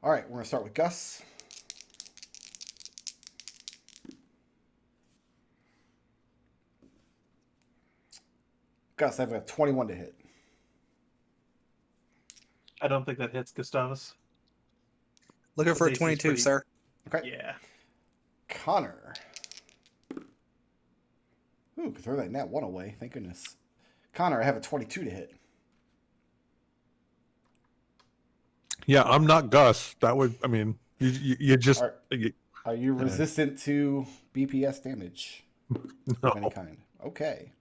[SPEAKER 1] All right, we're going to start with Gus. Gus, I've got 21 to hit.
[SPEAKER 2] I don't think that hits Gustavus.
[SPEAKER 6] Looking for a
[SPEAKER 2] AC is
[SPEAKER 6] 22,
[SPEAKER 2] pretty-
[SPEAKER 6] sir.
[SPEAKER 1] Okay.
[SPEAKER 2] Yeah.
[SPEAKER 1] Connor. Ooh, could throw that nat 1 away. Thank goodness. Connor, I have a 22 to hit.
[SPEAKER 4] Yeah, I'm not Gus. That would, I mean, you just.
[SPEAKER 1] Are you resistant to BPS damage of any kind? Okay.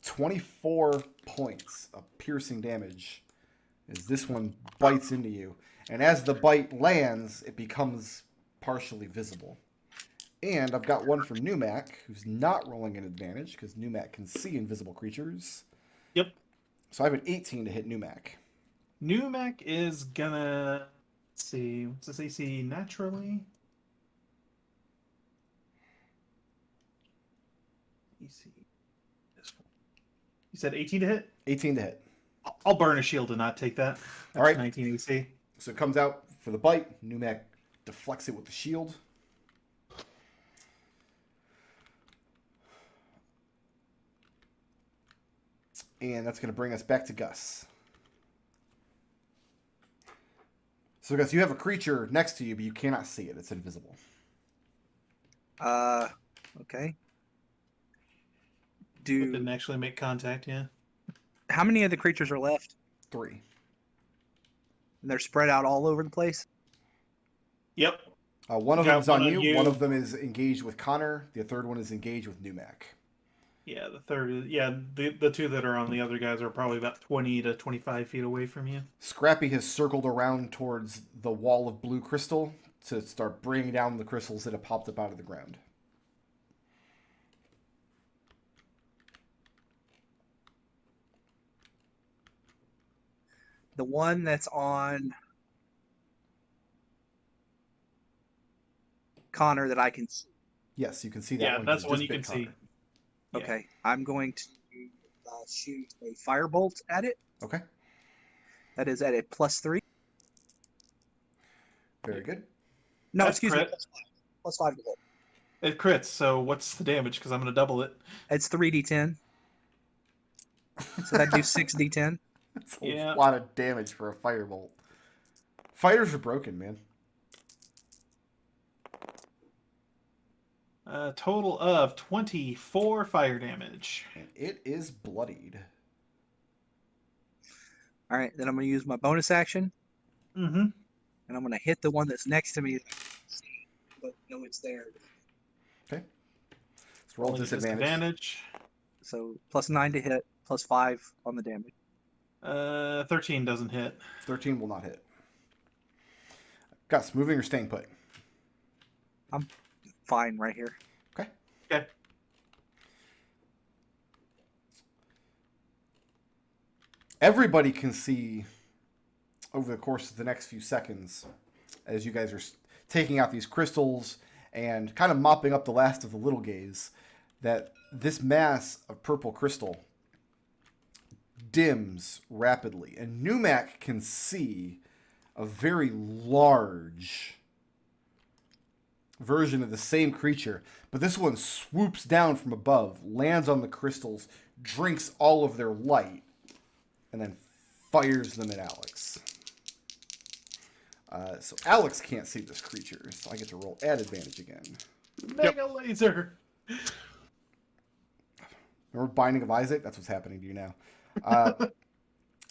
[SPEAKER 1] 24 points of piercing damage as this one bites into you. And as the bite lands, it becomes partially visible. And I've got one for Numac, who's not rolling an advantage, because Numac can see invisible creatures.
[SPEAKER 2] Yep.
[SPEAKER 1] So I have an 18 to hit Numac.
[SPEAKER 2] Numac is gonna... Let's see. What's this AC naturally? AC. You said 18 to hit?
[SPEAKER 1] 18 to hit.
[SPEAKER 2] I'll burn a shield to not take that. That's
[SPEAKER 1] All right.
[SPEAKER 2] 19 AC.
[SPEAKER 1] So it comes out for the bite. Numac deflects it with the shield. And that's going to bring us back to Gus. So Gus, you have a creature next to you, but you cannot see it. It's invisible.
[SPEAKER 6] Okay.
[SPEAKER 2] Didn't actually make contact, yeah.
[SPEAKER 6] How many of the creatures are left?
[SPEAKER 1] 3.
[SPEAKER 6] And they're spread out all over the place.
[SPEAKER 2] Yep.
[SPEAKER 1] One of
[SPEAKER 2] Got
[SPEAKER 1] them is on
[SPEAKER 2] one on
[SPEAKER 1] you.
[SPEAKER 2] you.
[SPEAKER 1] One of them is engaged with Connor. The third one is engaged with Numac.
[SPEAKER 2] Yeah, the third is the two that are on the other guys are probably about 20 to 25 feet away from you.
[SPEAKER 1] Scrappy has circled around towards the wall of blue crystal to start bringing down the crystals that have popped up out of the ground.
[SPEAKER 6] The one that's on Connor that I can see.
[SPEAKER 1] Yes, you can see that
[SPEAKER 2] Yeah,
[SPEAKER 1] one.
[SPEAKER 2] that's
[SPEAKER 1] 'cause it
[SPEAKER 2] one
[SPEAKER 1] just
[SPEAKER 2] you
[SPEAKER 1] bit
[SPEAKER 2] can see.
[SPEAKER 1] Connor.
[SPEAKER 2] Yeah.
[SPEAKER 6] Okay, I'm going to shoot a firebolt at it.
[SPEAKER 1] Okay,
[SPEAKER 6] That is at a +3.
[SPEAKER 1] very good.
[SPEAKER 6] No,
[SPEAKER 2] That's
[SPEAKER 6] excuse me,
[SPEAKER 2] crit.
[SPEAKER 6] +5 to hit.
[SPEAKER 2] It crits, so what's the damage? Because I'm going to double it.
[SPEAKER 6] It's 3d10. So that'd do 6d10.
[SPEAKER 1] That's a
[SPEAKER 2] Yeah.
[SPEAKER 1] lot of damage for a firebolt. Fighters are broken, man.
[SPEAKER 2] A total of 24 fire damage.
[SPEAKER 1] And it is bloodied.
[SPEAKER 6] All right, then I'm going to use my bonus action,
[SPEAKER 2] Mm-hmm.
[SPEAKER 6] and I'm going to hit the one that's next to me that I can see, but know it's there.
[SPEAKER 1] Okay. Let's roll disadvantage.
[SPEAKER 2] Disadvantage.
[SPEAKER 6] So +9 to hit, +5 on the damage.
[SPEAKER 2] 13 doesn't hit.
[SPEAKER 1] 13 will not hit. Gus, moving or staying put?
[SPEAKER 6] Fine, right here.
[SPEAKER 1] Okay.
[SPEAKER 2] Okay.
[SPEAKER 1] Everybody can see over the course of the next few seconds as you guys are taking out these crystals and kind of mopping up the last of the little gaze that this mass of purple crystal dims rapidly. And Numac can see a very large version of the same creature, but this one swoops down from above, lands on the crystals, drinks all of their light, and then fires them at Alex. So Alex can't see this creature, so I get to roll at advantage again.
[SPEAKER 2] Mega laser.
[SPEAKER 1] Remember Binding of Isaac? That's what's happening to you now.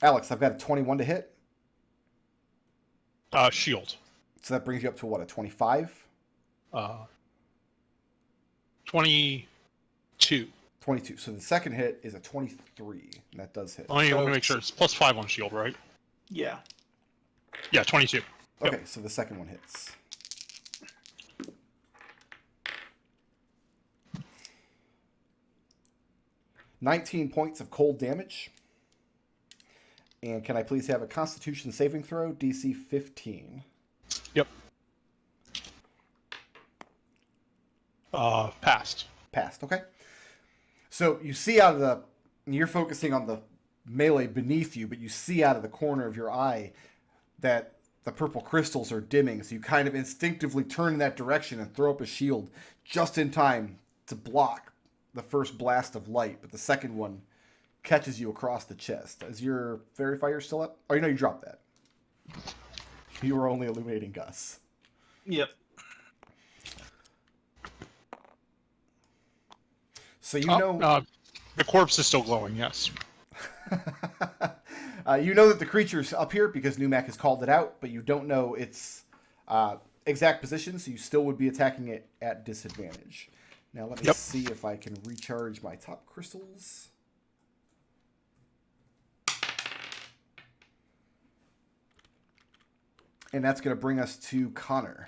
[SPEAKER 1] Alex, I've got a 21 to hit,
[SPEAKER 3] Shield.
[SPEAKER 1] so that brings you up to what, a 25?
[SPEAKER 3] 22.
[SPEAKER 1] 22. So the second hit is a 23, and that does hit.
[SPEAKER 3] Let me make sure it's +5 on shield, right?
[SPEAKER 2] Yeah.
[SPEAKER 3] Yeah, 22.
[SPEAKER 1] Okay, so the second one hits. $19 points of cold damage. And can I please have a Constitution saving throw, DC 15?
[SPEAKER 3] Yep. Passed.
[SPEAKER 1] Passed, okay. So you see out of the... You're focusing on the melee beneath you, but you see out of the corner of your eye that the purple crystals are dimming, so you kind of instinctively turn in that direction and throw up a shield just in time to block the first blast of light, but the second one catches you across the chest. Is your fairy fire still up? Oh, you know you dropped that. You were only illuminating Gus.
[SPEAKER 2] Yep.
[SPEAKER 1] So you know...
[SPEAKER 3] the corpse is still glowing, yes.
[SPEAKER 1] You know that the creature's up here because Numac has called it out, but you don't know its exact position, so you still would be attacking it at disadvantage. Now let me see if I can recharge my top crystals. And that's going to bring us to Connor.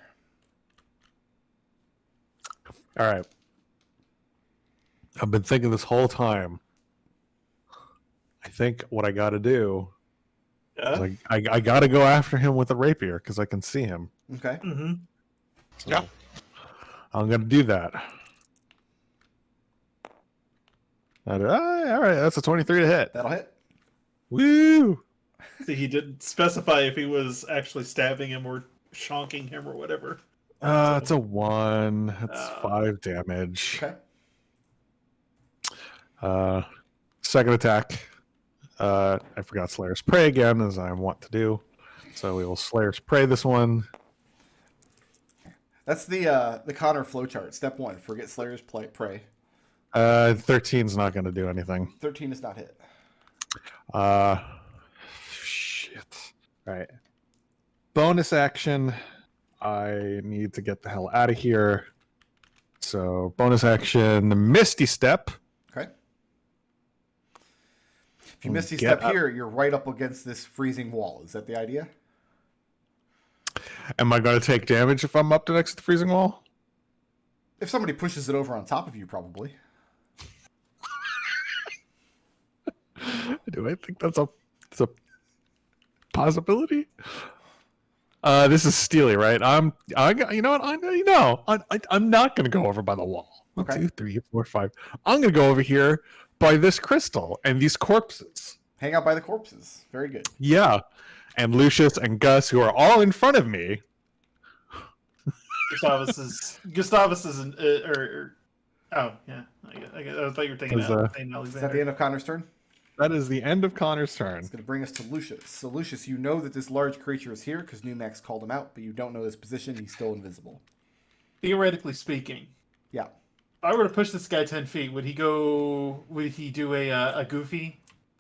[SPEAKER 4] All right. I've been thinking this whole time. I think what I got to do is I got to go after him with a rapier because I can see him.
[SPEAKER 1] Okay.
[SPEAKER 2] Mm-hmm.
[SPEAKER 4] So
[SPEAKER 3] Yeah.
[SPEAKER 4] I'm going to do that. All right. That's a 23 to hit.
[SPEAKER 1] That'll hit.
[SPEAKER 4] Woo!
[SPEAKER 2] See, he didn't specify if he was actually stabbing him or shonking him or whatever.
[SPEAKER 4] It's a 1. It's 5 damage.
[SPEAKER 1] Okay.
[SPEAKER 4] Second attack. I forgot Slayer's Prey again, as I want to do. So we will Slayer's Prey this one.
[SPEAKER 1] That's the Connor flowchart. Step 1, forget Slayer's Prey.
[SPEAKER 4] 13's not going to do anything.
[SPEAKER 1] 13 is not hit.
[SPEAKER 4] Shit. All right. bonus action, I need to get the hell out of here. So bonus action, Misty Step.
[SPEAKER 1] Okay. If you
[SPEAKER 4] We'll
[SPEAKER 1] Misty
[SPEAKER 4] get
[SPEAKER 1] Step
[SPEAKER 4] up.
[SPEAKER 1] here, you're right up against this freezing wall. Is that the idea?
[SPEAKER 4] Am I going to take damage if I'm up to next to the freezing wall?
[SPEAKER 1] If somebody pushes it over on top of you, probably.
[SPEAKER 4] Do I think that's a possibility? This is Steely, right? You know what? I'm not going to go over by the wall.
[SPEAKER 1] Okay.
[SPEAKER 4] 1, 2, 3, 4, 5. I'm going to go over here by this crystal and these corpses.
[SPEAKER 1] Hang out by the corpses. Very good.
[SPEAKER 4] Yeah, and Lucius and Gus, who are all in front of me.
[SPEAKER 2] Gustavus is oh yeah. I thought you were thinking
[SPEAKER 4] Is,
[SPEAKER 2] about Saint
[SPEAKER 1] Is that the
[SPEAKER 2] Alexander.
[SPEAKER 1] end of Connor's turn?
[SPEAKER 4] That is the end of Connor's turn.
[SPEAKER 1] It's going to bring us to Lucius. So, Lucius, you know that this large creature is here because Numax called him out, but you don't know his position. He's still invisible.
[SPEAKER 2] Theoretically speaking,
[SPEAKER 1] Yeah.
[SPEAKER 2] if I were to push this guy 10 feet, would he do a goofy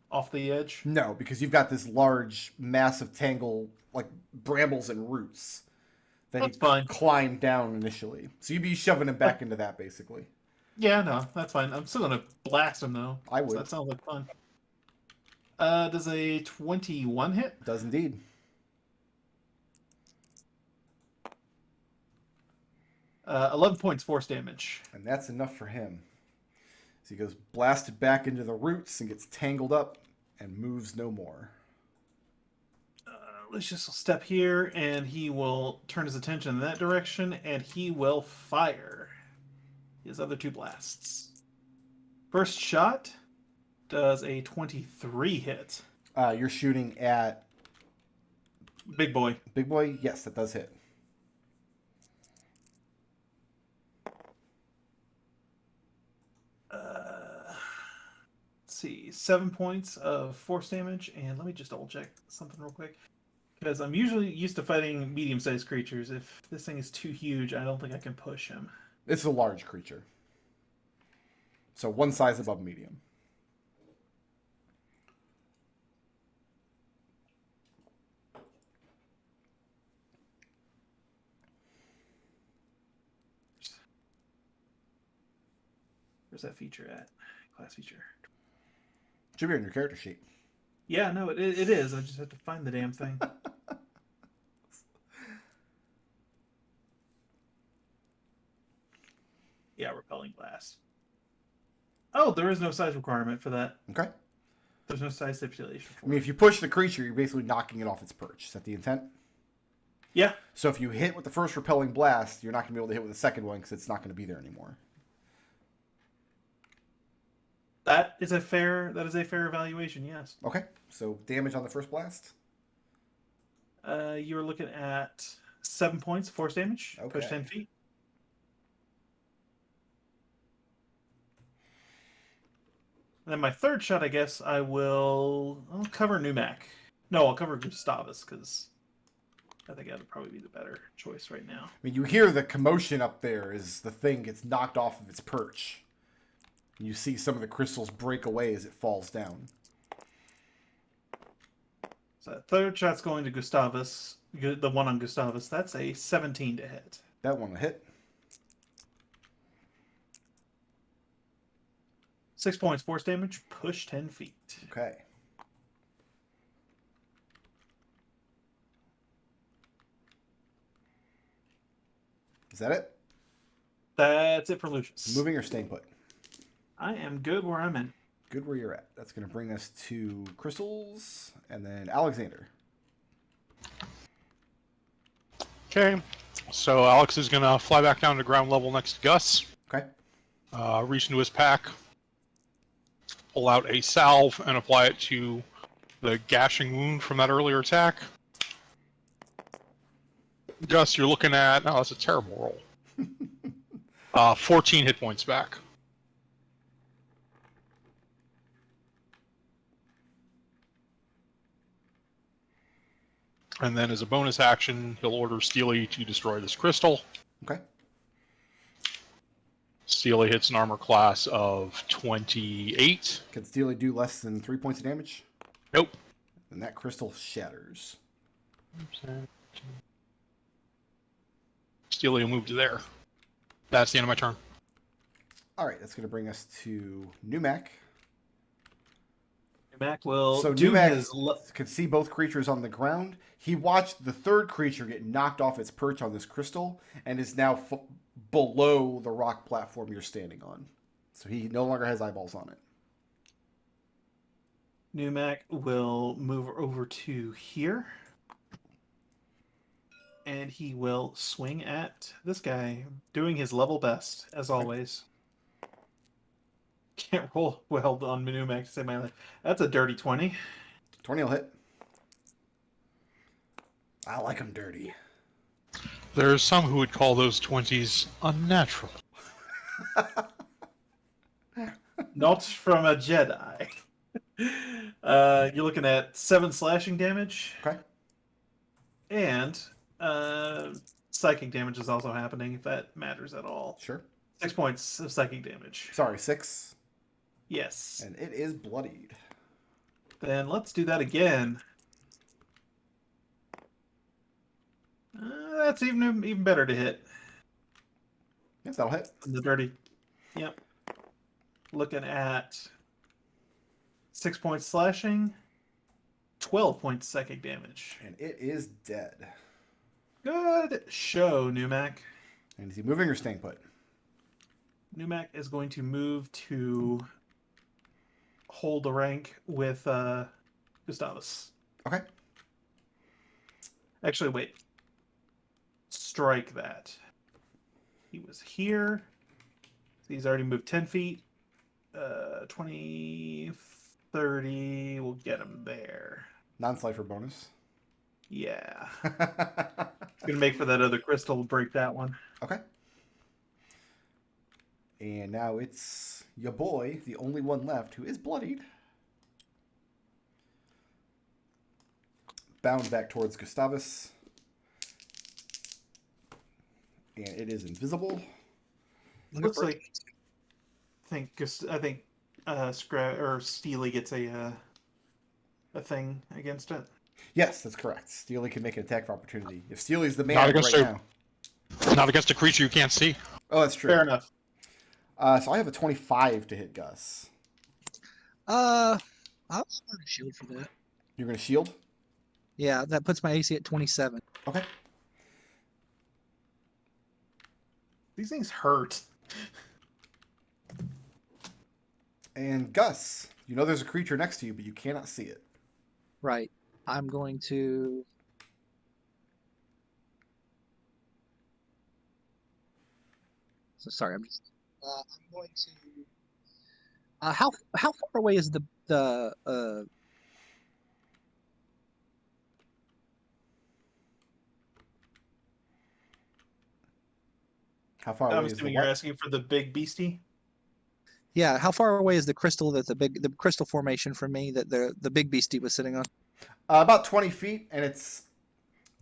[SPEAKER 2] off the edge?
[SPEAKER 1] No, because you've got this large, massive tangle, like brambles and roots that
[SPEAKER 2] That's
[SPEAKER 1] he
[SPEAKER 2] fine.
[SPEAKER 1] climbed down initially. So you'd be shoving him back into that, basically.
[SPEAKER 2] Yeah, no, that's fine. I'm still gonna blast him though.
[SPEAKER 1] I
[SPEAKER 2] So
[SPEAKER 1] would.
[SPEAKER 2] that sounds like fun. Does a 21 hit?
[SPEAKER 1] Does indeed.
[SPEAKER 2] Uh, 11 points force damage.
[SPEAKER 1] And that's enough for him. So he goes blasted back into the roots and gets tangled up and moves no more.
[SPEAKER 2] Lucius will step here and he will turn his attention in that direction and he will fire his other 2 blasts. First shot does a 23 hit.
[SPEAKER 1] You're shooting at
[SPEAKER 2] Big boy.
[SPEAKER 1] Big Boy? Yes, that does hit.
[SPEAKER 2] Let's see, 7 points of force damage, and let me just double check something real quick. Because I'm usually used to fighting medium-sized creatures. If this thing is too huge, I don't think I can push him.
[SPEAKER 1] It's a large creature. So one size above medium.
[SPEAKER 2] Where's that feature at? Class feature.
[SPEAKER 1] Should be on your character sheet.
[SPEAKER 2] Yeah, no, it is. I just have to find the damn thing. Yeah, repelling blast. Oh, there is no size requirement for that.
[SPEAKER 1] Okay.
[SPEAKER 2] There's no size stipulation for
[SPEAKER 1] I mean,
[SPEAKER 2] it.
[SPEAKER 1] if you push the creature, you're basically knocking it off its perch. Is that the intent?
[SPEAKER 2] Yeah,
[SPEAKER 1] So if you hit with the first repelling blast, you're not going to be able to hit with the second one because it's not going to be there anymore.
[SPEAKER 2] that is a fair evaluation, yes.
[SPEAKER 1] Okay. So damage on the first blast.
[SPEAKER 2] You're looking at 7 points of force damage. Push
[SPEAKER 1] Okay.
[SPEAKER 2] 10 feet. And then my third shot, I guess I'll cover Numac. No, I'll cover Gustavus because I think that would probably be the better choice right now.
[SPEAKER 1] I mean, you hear the commotion up there as the thing gets knocked off of its perch. You see some of the crystals break away as it falls down.
[SPEAKER 2] So that third shot's going to Gustavus. The one on Gustavus. That's a 17 to hit.
[SPEAKER 1] That one will hit.
[SPEAKER 2] 6 points force damage. Push 10 feet.
[SPEAKER 1] Okay. Is that it?
[SPEAKER 2] That's it for Lucius.
[SPEAKER 1] Moving or staying put?
[SPEAKER 2] I am good where I'm in.
[SPEAKER 1] Good where you're at. That's going to bring us to crystals and then Alexander.
[SPEAKER 3] Okay, so Alex is gonna fly back down to ground level next to Gus.
[SPEAKER 1] Okay.
[SPEAKER 3] Reach into his pack, pull out a salve, and apply it to the gashing wound from that earlier attack. Gus, you're looking at... Oh, that's a terrible roll. 14 hit points back. And then as a bonus action, he'll order Steely to destroy this crystal.
[SPEAKER 1] Okay.
[SPEAKER 3] Steely hits an armor class of 28.
[SPEAKER 1] Can Steely do less than 3 points of damage?
[SPEAKER 3] Nope.
[SPEAKER 1] Then that crystal shatters.
[SPEAKER 3] Steely will move to there. That's the end of my turn.
[SPEAKER 1] All right, that's going to bring us to Numac.
[SPEAKER 2] Numac will
[SPEAKER 1] So
[SPEAKER 2] do
[SPEAKER 1] Numac
[SPEAKER 2] his.
[SPEAKER 1] could see both creatures on the ground. He watched the third creature get knocked off its perch on this crystal and is now below the rock platform you're standing on. So he no longer has eyeballs on it.
[SPEAKER 2] Numac will move over to here. And he will swing at this guy, doing his level best, as always. Can't roll well on Numac to say my life. That's a dirty 20.
[SPEAKER 1] 20 will hit. I like them dirty.
[SPEAKER 3] There's some who would call those 20s unnatural.
[SPEAKER 2] Not from a Jedi. You're looking at 7 slashing damage.
[SPEAKER 1] Okay.
[SPEAKER 2] And psychic damage is also happening, if that matters at all.
[SPEAKER 1] Sure.
[SPEAKER 2] 6 points of psychic damage.
[SPEAKER 1] Sorry, 6.
[SPEAKER 2] Yes.
[SPEAKER 1] And it is bloodied.
[SPEAKER 2] Then let's do that again. That's even better to hit.
[SPEAKER 1] Yes, that'll hit.
[SPEAKER 2] The dirty. Yep. Looking at 6 points slashing, 12 points psychic damage.
[SPEAKER 1] And it is dead.
[SPEAKER 2] Good show, Numac.
[SPEAKER 1] And is he moving or staying put?
[SPEAKER 2] Numac is going to move to hold the rank with Gustavus.
[SPEAKER 1] Okay.
[SPEAKER 2] Actually, wait. Strike that. He was here. He's already moved 10 feet. 20, 30. We'll get him there.
[SPEAKER 1] Non-slifer bonus.
[SPEAKER 2] Yeah. Gonna make for that other crystal. We'll break that one.
[SPEAKER 1] Okay. And now it's your boy, the only one left, who is bloodied. Bound back towards Gustavus. And it is invisible.
[SPEAKER 2] Looks like I think Steely gets a thing against it.
[SPEAKER 1] Yes, that's correct. Steely can make an attack of opportunity. If Steely's the man
[SPEAKER 3] Not
[SPEAKER 1] right
[SPEAKER 3] against
[SPEAKER 1] now.
[SPEAKER 3] Not against a creature you can't see.
[SPEAKER 1] Oh, that's true.
[SPEAKER 2] Fair enough.
[SPEAKER 1] So I have a 25 to hit Gus.
[SPEAKER 6] I'll start a shield for that.
[SPEAKER 1] You're going to shield?
[SPEAKER 6] Yeah, that puts my AC at 27.
[SPEAKER 1] Okay.
[SPEAKER 2] These things hurt.
[SPEAKER 1] And Gus, you know there's a creature next to you, but you cannot see it.
[SPEAKER 6] Right. I'm going to. So sorry, I'm just. I'm going to. How far away is the
[SPEAKER 1] How far
[SPEAKER 2] I'm
[SPEAKER 1] away is the
[SPEAKER 2] assuming you're
[SPEAKER 1] what?
[SPEAKER 2] asking for the big beastie.
[SPEAKER 6] Yeah, how far away is the crystal that the crystal formation from me that the big beastie was sitting on?
[SPEAKER 1] About 20 feet, and it's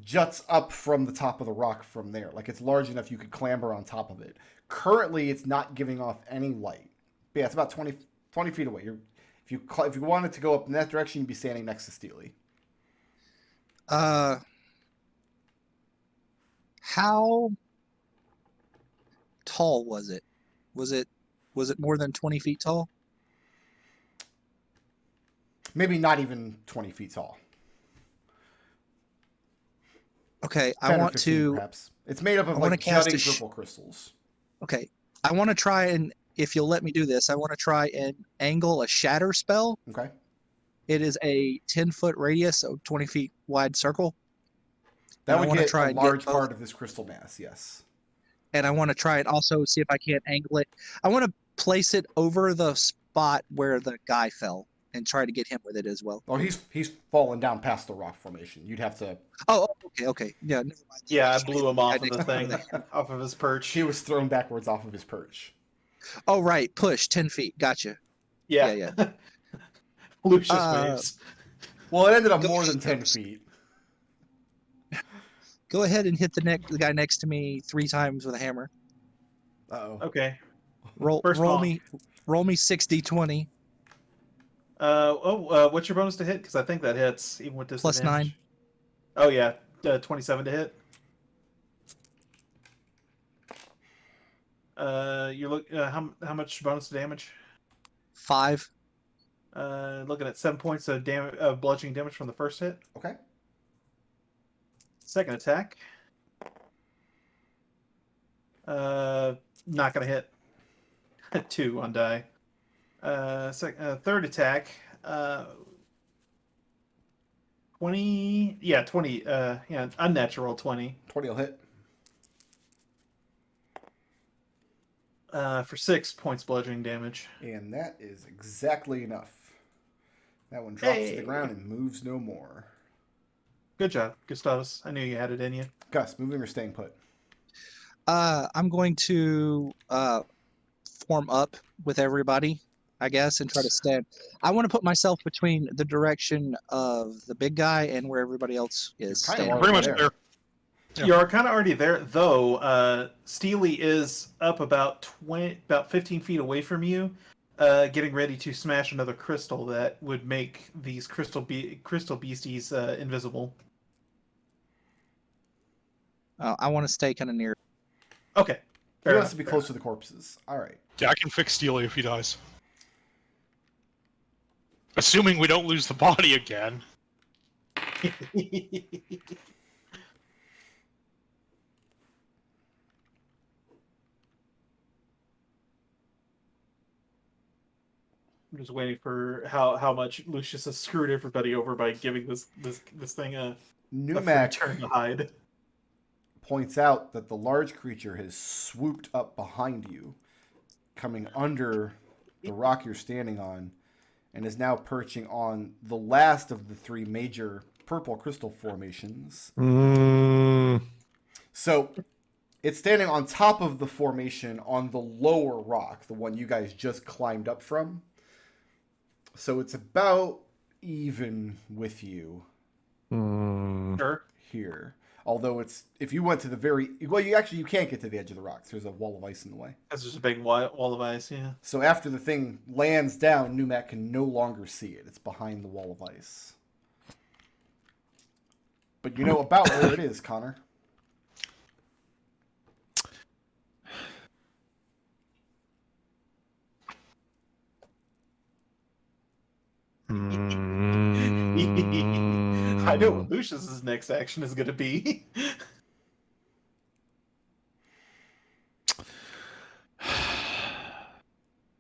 [SPEAKER 1] juts up from the top of the rock from there. Like it's large enough you could clamber on top of it. Currently, it's not giving off any light. But yeah, it's about 20 feet away. If you wanted to go up in that direction, you'd be standing next to Steely.
[SPEAKER 6] How tall was it? Was it more than 20 feet tall?
[SPEAKER 1] Maybe not even 20 feet tall.
[SPEAKER 6] Okay,
[SPEAKER 1] 10
[SPEAKER 6] I
[SPEAKER 1] or
[SPEAKER 6] want
[SPEAKER 1] 15
[SPEAKER 6] to.
[SPEAKER 1] perhaps. It's made up of
[SPEAKER 6] I wanna
[SPEAKER 1] like
[SPEAKER 6] cast
[SPEAKER 1] jutting
[SPEAKER 6] a
[SPEAKER 1] purple crystals.
[SPEAKER 6] Okay, I want to try and, if you'll let me do this, I want to try and angle a shatter spell.
[SPEAKER 1] Okay.
[SPEAKER 6] It is a 10-foot radius, so 20 feet wide circle.
[SPEAKER 1] That
[SPEAKER 6] And I
[SPEAKER 1] would
[SPEAKER 6] wanna
[SPEAKER 1] get
[SPEAKER 6] try
[SPEAKER 1] a
[SPEAKER 6] and get
[SPEAKER 1] large
[SPEAKER 6] both.
[SPEAKER 1] part of this crystal mass, yes.
[SPEAKER 6] And I want to try and also see if I can't angle it. I want to place it over the spot where the guy fell and try to get him with it as well.
[SPEAKER 1] Oh, he's fallen down past the rock formation. You'd have to.
[SPEAKER 6] Oh, okay. Yeah, never mind.
[SPEAKER 2] Yeah, I blew him off of
[SPEAKER 6] I
[SPEAKER 2] the thing, off of his perch.
[SPEAKER 1] He was thrown backwards off of his perch.
[SPEAKER 6] Oh, right. Push 10 feet. Gotcha.
[SPEAKER 2] Yeah.
[SPEAKER 6] Yeah.
[SPEAKER 2] Lucius waves.
[SPEAKER 1] Well, it ended up more than 10 feet.
[SPEAKER 6] Go ahead and hit the guy next to me 3 times with a hammer.
[SPEAKER 1] Uh-oh.
[SPEAKER 2] Okay.
[SPEAKER 6] Roll
[SPEAKER 2] First ball.
[SPEAKER 6] me 6d20
[SPEAKER 2] What's your bonus to hit? Because I think that hits even with
[SPEAKER 6] plus
[SPEAKER 2] disadvantage.
[SPEAKER 6] 9.
[SPEAKER 2] Oh yeah, 27 to hit. How much bonus to damage?
[SPEAKER 6] 5.
[SPEAKER 2] Looking at 7 points of bludgeoning damage from the first hit.
[SPEAKER 1] Okay.
[SPEAKER 2] Second attack. Not gonna hit. 2 on die. Third attack. 20. Yeah, 20. Unnatural 20.
[SPEAKER 1] 20 will hit.
[SPEAKER 2] For 6 points bludgeoning damage.
[SPEAKER 1] And that is exactly enough. That one drops to
[SPEAKER 2] Hey.
[SPEAKER 1] the ground and moves no more.
[SPEAKER 2] Good job, Gustavus. I knew you had it in you.
[SPEAKER 1] Gus, moving or staying put?
[SPEAKER 6] I'm going to form up with everybody, I guess, and try to stand. I want to put myself between the direction of the big guy and where everybody else is
[SPEAKER 1] You're kind of
[SPEAKER 6] standing.
[SPEAKER 3] Pretty much
[SPEAKER 1] there.
[SPEAKER 3] there. Yeah.
[SPEAKER 2] You're kind of already there, though. Steely is up about 15 feet away from you, getting ready to smash another crystal that would make these crystal beasties invisible.
[SPEAKER 6] I want to stay kind of near.
[SPEAKER 2] Okay.
[SPEAKER 1] He
[SPEAKER 2] Fair
[SPEAKER 1] wants
[SPEAKER 2] enough,
[SPEAKER 1] to be
[SPEAKER 2] fair
[SPEAKER 1] close to the corpses. All right.
[SPEAKER 3] Yeah, I can fix Steely if he dies. Assuming we don't lose the body again.
[SPEAKER 2] enough. I'm just waiting for how much Lucius has screwed everybody over by giving this thing a free
[SPEAKER 1] Numac
[SPEAKER 2] turn to hide.
[SPEAKER 1] points out that the large creature has swooped up behind you, coming under the rock you're standing on, and is now perching on the last of the 3 major purple crystal formations. So it's standing on top of the formation on the lower rock, the one you guys just climbed up from. So it's about even with you
[SPEAKER 2] Sure.
[SPEAKER 1] here. Although it's, if you went to the very, well, you can't get to the edge of the rocks. There's a wall of ice in the way.
[SPEAKER 2] That's just a big wall of ice, yeah.
[SPEAKER 1] So after the thing lands down, Numac can no longer see it. It's behind the wall of ice. But you know about where it is, Connor.
[SPEAKER 2] I know what Lucius's next action is going to be.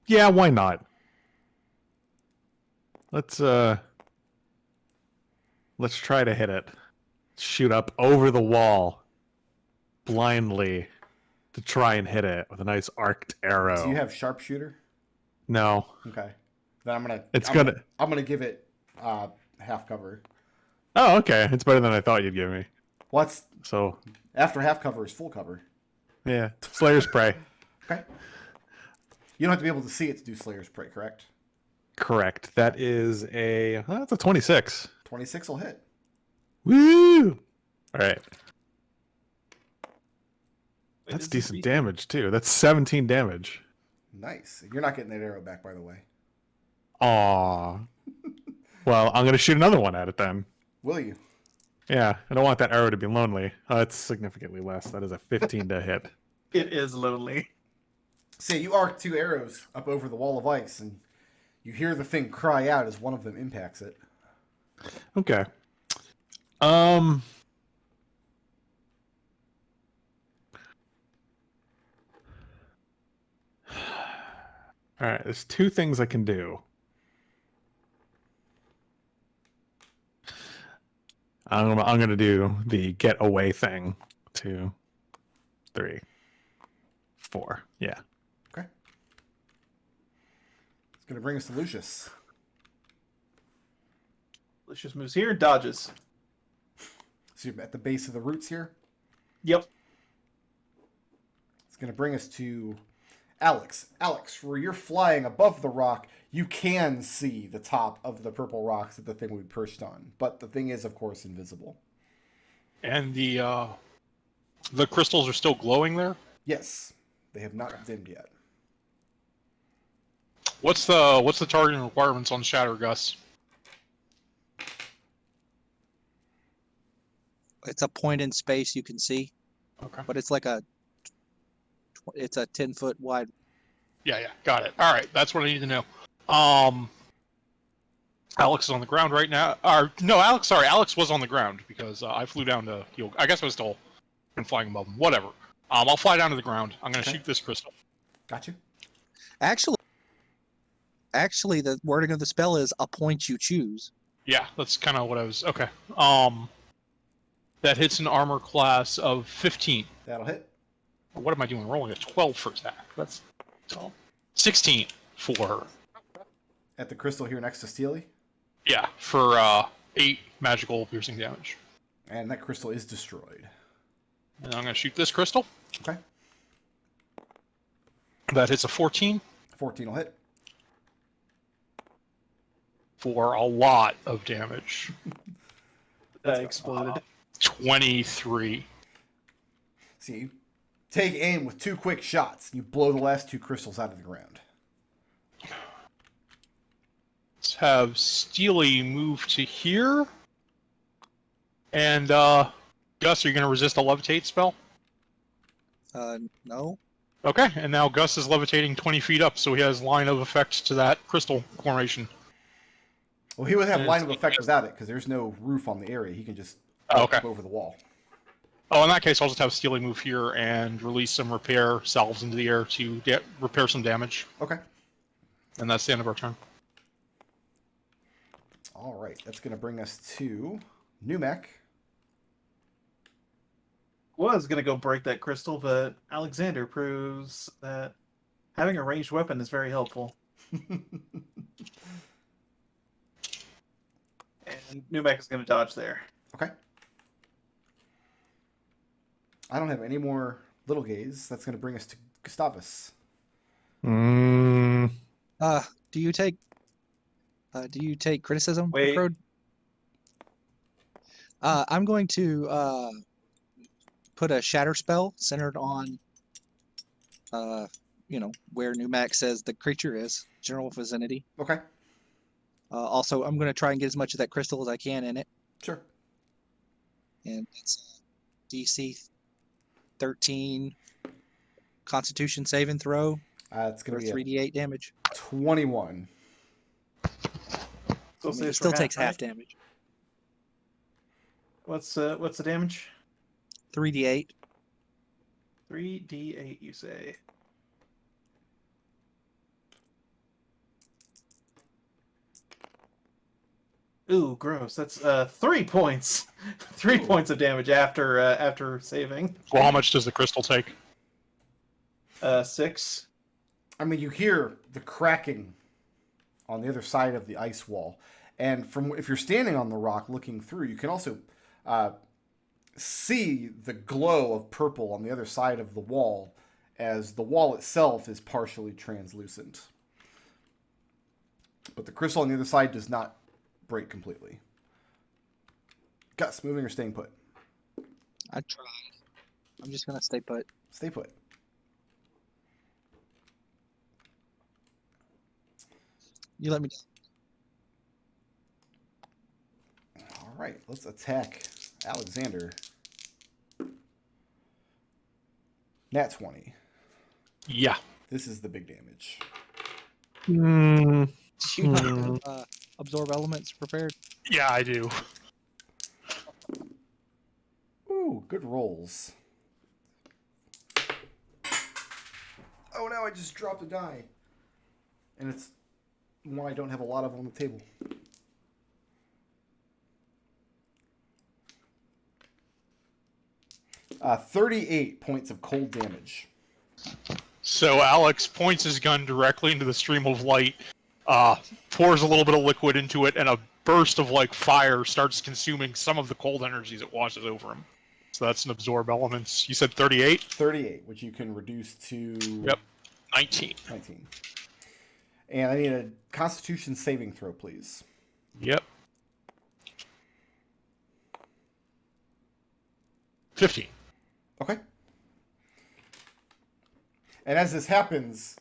[SPEAKER 4] Yeah, why not? Let's try to hit it. Shoot up over the wall blindly to try and hit it with a nice arced arrow.
[SPEAKER 1] Do you have sharpshooter?
[SPEAKER 4] No.
[SPEAKER 1] Okay. Then I'm gonna give it half cover.
[SPEAKER 4] Oh, okay. It's better than I thought you'd give me.
[SPEAKER 1] What's
[SPEAKER 4] So,
[SPEAKER 1] after half cover is full cover.
[SPEAKER 4] yeah. Slayer's Prey.
[SPEAKER 1] Okay. You don't have to be able to see it to do Slayer's Prey, correct?
[SPEAKER 4] Correct. That is that's a 26.
[SPEAKER 1] 26 will hit.
[SPEAKER 4] Woo! All right.
[SPEAKER 2] Wait,
[SPEAKER 4] That's
[SPEAKER 2] is this
[SPEAKER 4] decent
[SPEAKER 2] re-
[SPEAKER 4] damage, too. That's 17 damage.
[SPEAKER 1] Nice. You're not getting that arrow back, by the way.
[SPEAKER 4] Aw. Well, I'm going to shoot another one at it then.
[SPEAKER 1] Will you?
[SPEAKER 4] Yeah, I don't want that arrow to be lonely. Oh, that's significantly less. That is a 15 to hit.
[SPEAKER 2] It is lonely.
[SPEAKER 1] See, you arc 2 arrows up over the wall of ice, and you hear the thing cry out as one of them impacts it.
[SPEAKER 4] Okay. All right, there's 2 things I can do. I'm gonna do the get away thing. 2, 3, 4. Yeah.
[SPEAKER 1] Okay. It's going to bring us to Lucius.
[SPEAKER 2] Lucius moves here, dodges.
[SPEAKER 1] So you're at the base of the roots here.
[SPEAKER 2] Yep.
[SPEAKER 1] It's going to bring us to Alex. Alex, where you're flying above the rock, you can see the top of the purple rocks that the thing would be perched on. But the thing is, of course, invisible.
[SPEAKER 3] And the crystals are still glowing there?
[SPEAKER 1] Yes, they have not dimmed yet.
[SPEAKER 3] What's the targeting requirements on Shatter, Gus?
[SPEAKER 6] It's a point in space you can see,
[SPEAKER 3] Okay.
[SPEAKER 6] but it's like it's a 10-foot wide.
[SPEAKER 3] Yeah, got it. All right, that's what I need to know. Alex is on the ground right now. No, Alex was on the ground because I flew down to heal. I guess I was still flying above him. Whatever. I'll fly down to the ground. I'm going to shoot this crystal.
[SPEAKER 1] Got you.
[SPEAKER 6] Actually, the wording of the spell is a point you choose.
[SPEAKER 3] Yeah, that's kind of what I was. Okay. That hits an armor class of 15.
[SPEAKER 1] That'll hit.
[SPEAKER 3] What am I doing? Rolling a 12 for attack. That's 12. 16 for.
[SPEAKER 1] At the crystal here next to Steely.
[SPEAKER 3] Yeah, for 8 magical piercing damage.
[SPEAKER 1] And that crystal is destroyed.
[SPEAKER 3] And I'm going to shoot this crystal.
[SPEAKER 1] Okay.
[SPEAKER 3] That hits a 14
[SPEAKER 1] 14 will hit.
[SPEAKER 3] for a lot of damage.
[SPEAKER 2] That exploded.
[SPEAKER 3] 23.
[SPEAKER 1] See, you take aim with 2 quick shots. You blow the last 2 crystals out of the ground.
[SPEAKER 3] Let's have Steely move to here. And, Gus, are you going to resist a levitate spell?
[SPEAKER 6] No.
[SPEAKER 3] Okay, and now Gus is levitating 20 feet up, so he has line of effect to that crystal formation.
[SPEAKER 1] Well, he would have line of effect without it, because there's no roof on the area. He can just
[SPEAKER 3] Okay.
[SPEAKER 1] up over the wall.
[SPEAKER 3] Oh, in that case, I'll just have Steely move here and release some repair salves into the air to repair some damage.
[SPEAKER 1] Okay.
[SPEAKER 3] And that's the end of our turn.
[SPEAKER 1] All right, that's going to bring us to Numek.
[SPEAKER 2] Was gonna go break that crystal, but Alexander proves that having a ranged weapon is very helpful. And Numek is gonna dodge there.
[SPEAKER 1] Okay. I don't have any more little gaze. That's going to bring us to Gustavus.
[SPEAKER 4] Mm,
[SPEAKER 6] Do you take criticism,
[SPEAKER 2] Wait.
[SPEAKER 6] Crode? I'm going to put a shatter spell centered on where Numac says the creature is, general vicinity.
[SPEAKER 1] Okay.
[SPEAKER 6] Also, I'm going to try and get as much of that crystal as I can in it,
[SPEAKER 1] Sure.
[SPEAKER 6] and it's DC 13 Constitution saving throw
[SPEAKER 1] It's
[SPEAKER 6] for
[SPEAKER 1] going to be
[SPEAKER 6] 3d8 damage.
[SPEAKER 1] 21.
[SPEAKER 2] So
[SPEAKER 6] I mean, it still takes half damage.
[SPEAKER 2] What's the damage?
[SPEAKER 6] 3d8.
[SPEAKER 2] 3d8, you say? Ooh, gross. That's 3 points. 3 points of damage after saving.
[SPEAKER 3] Well, how much does the crystal take?
[SPEAKER 2] 6.
[SPEAKER 1] I mean, you hear the cracking on the other side of the ice wall. And if you're standing on the rock looking through, you can also see the glow of purple on the other side of the wall, as the wall itself is partially translucent. But the crystal on the other side does not break completely. Gus, moving or staying put?
[SPEAKER 6] I tried. I'm just going to stay put.
[SPEAKER 1] Stay put.
[SPEAKER 6] You let me down.
[SPEAKER 1] All right, let's attack Alexander. Nat 20.
[SPEAKER 3] Yeah.
[SPEAKER 1] This is the big damage.
[SPEAKER 4] mm,
[SPEAKER 6] Do you have absorb elements prepared?
[SPEAKER 3] Yeah, I do.
[SPEAKER 1] Ooh, good rolls. Oh no, I just dropped a die. And it's one I don't have a lot of on the table. Uh, 38 points of cold damage.
[SPEAKER 3] So Alex points his gun directly into the stream of light, pours a little bit of liquid into it, and a burst of fire starts consuming some of the cold energies it washes over him. So that's an absorb elements. You said 38?
[SPEAKER 1] 38, which you can reduce to...
[SPEAKER 3] Yep. 19.
[SPEAKER 1] 19. And I need a Constitution saving throw, please.
[SPEAKER 3] Yep. 15.
[SPEAKER 1] Okay. And as this happens,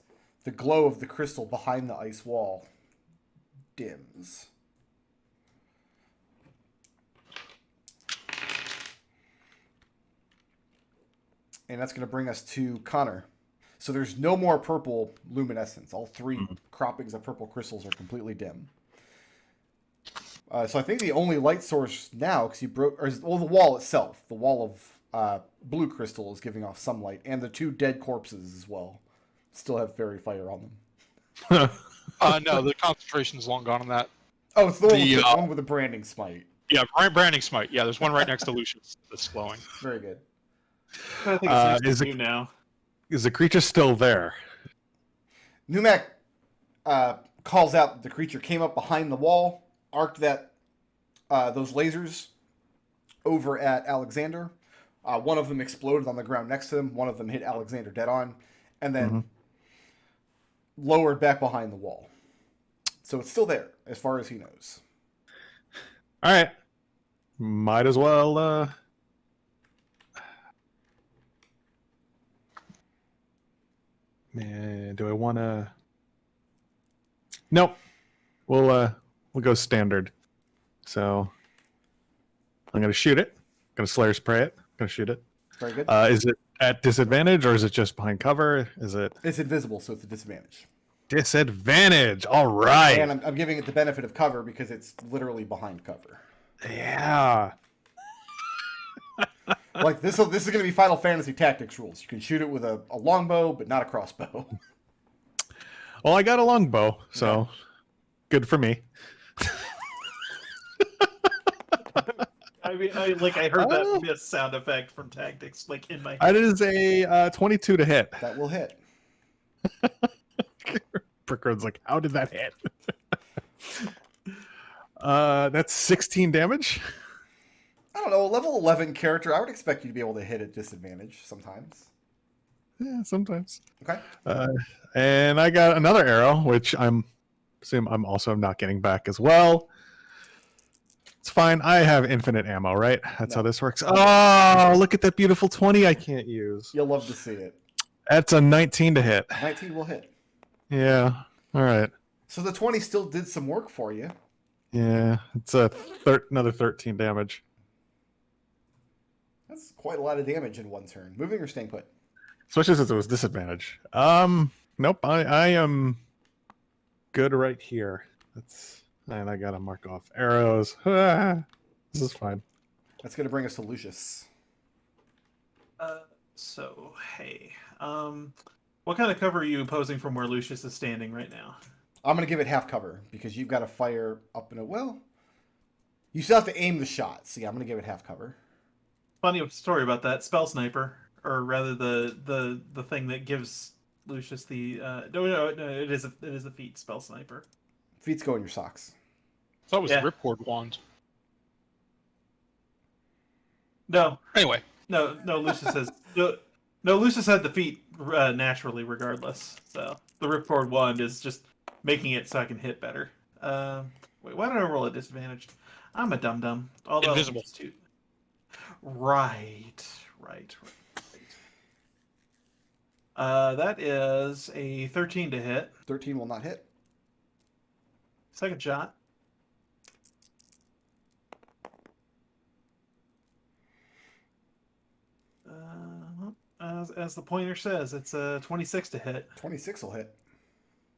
[SPEAKER 1] the glow of the crystal behind the ice wall dims. And that's going to bring us to Connor. So there's no more purple luminescence. All three croppings of purple crystals are completely dim. So I think the only light source now, because you broke, or the wall itself, the wall of blue crystal is giving off some light, and the 2 dead corpses as well still have fairy fire on them.
[SPEAKER 3] No, the concentration's long gone on that.
[SPEAKER 1] Oh, it's the one with the branding smite.
[SPEAKER 3] Yeah, branding smite. Yeah, there's one right next to Lucius that's glowing.
[SPEAKER 1] Very good.
[SPEAKER 2] I think it's next to you now.
[SPEAKER 4] Is the creature still there?
[SPEAKER 1] Numac calls out that the creature came up behind the wall, arced those lasers over at Alexander. One of them exploded on the ground next to him. One of them hit Alexander dead on, and then lowered back behind the wall. So it's still there, as far as he knows.
[SPEAKER 4] All right. Might as well. Man, do I want to? Nope. We'll go standard. So I'm gonna shoot it. Gonna Slayer spray it. Gonna shoot it.
[SPEAKER 1] Very good.
[SPEAKER 4] Is it at disadvantage or is it just behind cover? Is it?
[SPEAKER 1] It's invisible, so it's a disadvantage.
[SPEAKER 4] Disadvantage. All right.
[SPEAKER 1] And I'm giving it the benefit of cover because it's literally behind cover.
[SPEAKER 4] Yeah.
[SPEAKER 1] Like this is going to be Final Fantasy Tactics rules. You can shoot it with a longbow, but not a crossbow.
[SPEAKER 4] Well, I got a longbow, so good for me.
[SPEAKER 2] I mean, I heard that miss sound effect from Tactics, like in my head.
[SPEAKER 4] That is a 22 to hit.
[SPEAKER 1] That will hit.
[SPEAKER 4] Brickroad's like, how did that hit? That's 16 damage.
[SPEAKER 1] I don't know, a level 11 character, I would expect you to be able to hit at disadvantage sometimes.
[SPEAKER 4] Yeah, sometimes.
[SPEAKER 1] Okay.
[SPEAKER 4] And I got another arrow, which I'm also not getting back as well. It's fine. I have infinite ammo, right? That's how this works. Oh, look at that beautiful 20 I can't use.
[SPEAKER 1] You'll love to see it.
[SPEAKER 4] That's a 19 to hit.
[SPEAKER 1] 19 will hit.
[SPEAKER 4] Yeah. All right.
[SPEAKER 1] So the 20 still did some work for you.
[SPEAKER 4] Yeah. It's another 13 damage.
[SPEAKER 1] That's quite a lot of damage in one turn. Moving or staying put?
[SPEAKER 4] Especially since it was disadvantage. Nope. I am good right here. And I gotta mark off arrows. This is fine.
[SPEAKER 1] That's going to bring us to Lucius.
[SPEAKER 2] So, hey. What kind of cover are you posing from where Lucius is standing right now?
[SPEAKER 1] I'm going to give it half cover because you've got to fire up in a... Well, you still have to aim the shot. So yeah, I'm going to give it half cover.
[SPEAKER 2] Funny story about that. Spell Sniper, or rather the thing that gives Lucius the... No, it is a feat, Spell Sniper.
[SPEAKER 1] Feet go in your socks.
[SPEAKER 3] That was the Ripcord wand.
[SPEAKER 2] No.
[SPEAKER 3] Anyway.
[SPEAKER 2] No, Lucius has... No, Lucius had the feat naturally regardless. So the Ripcord wand is just making it so I can hit better. Wait, why did I roll a disadvantage? I'm a dum-dum.
[SPEAKER 3] Invisible.
[SPEAKER 2] Right. That is a 13 to hit.
[SPEAKER 1] 13 will not hit.
[SPEAKER 2] Second shot. As the pointer says, it's a 26 to hit.
[SPEAKER 1] 26 will hit.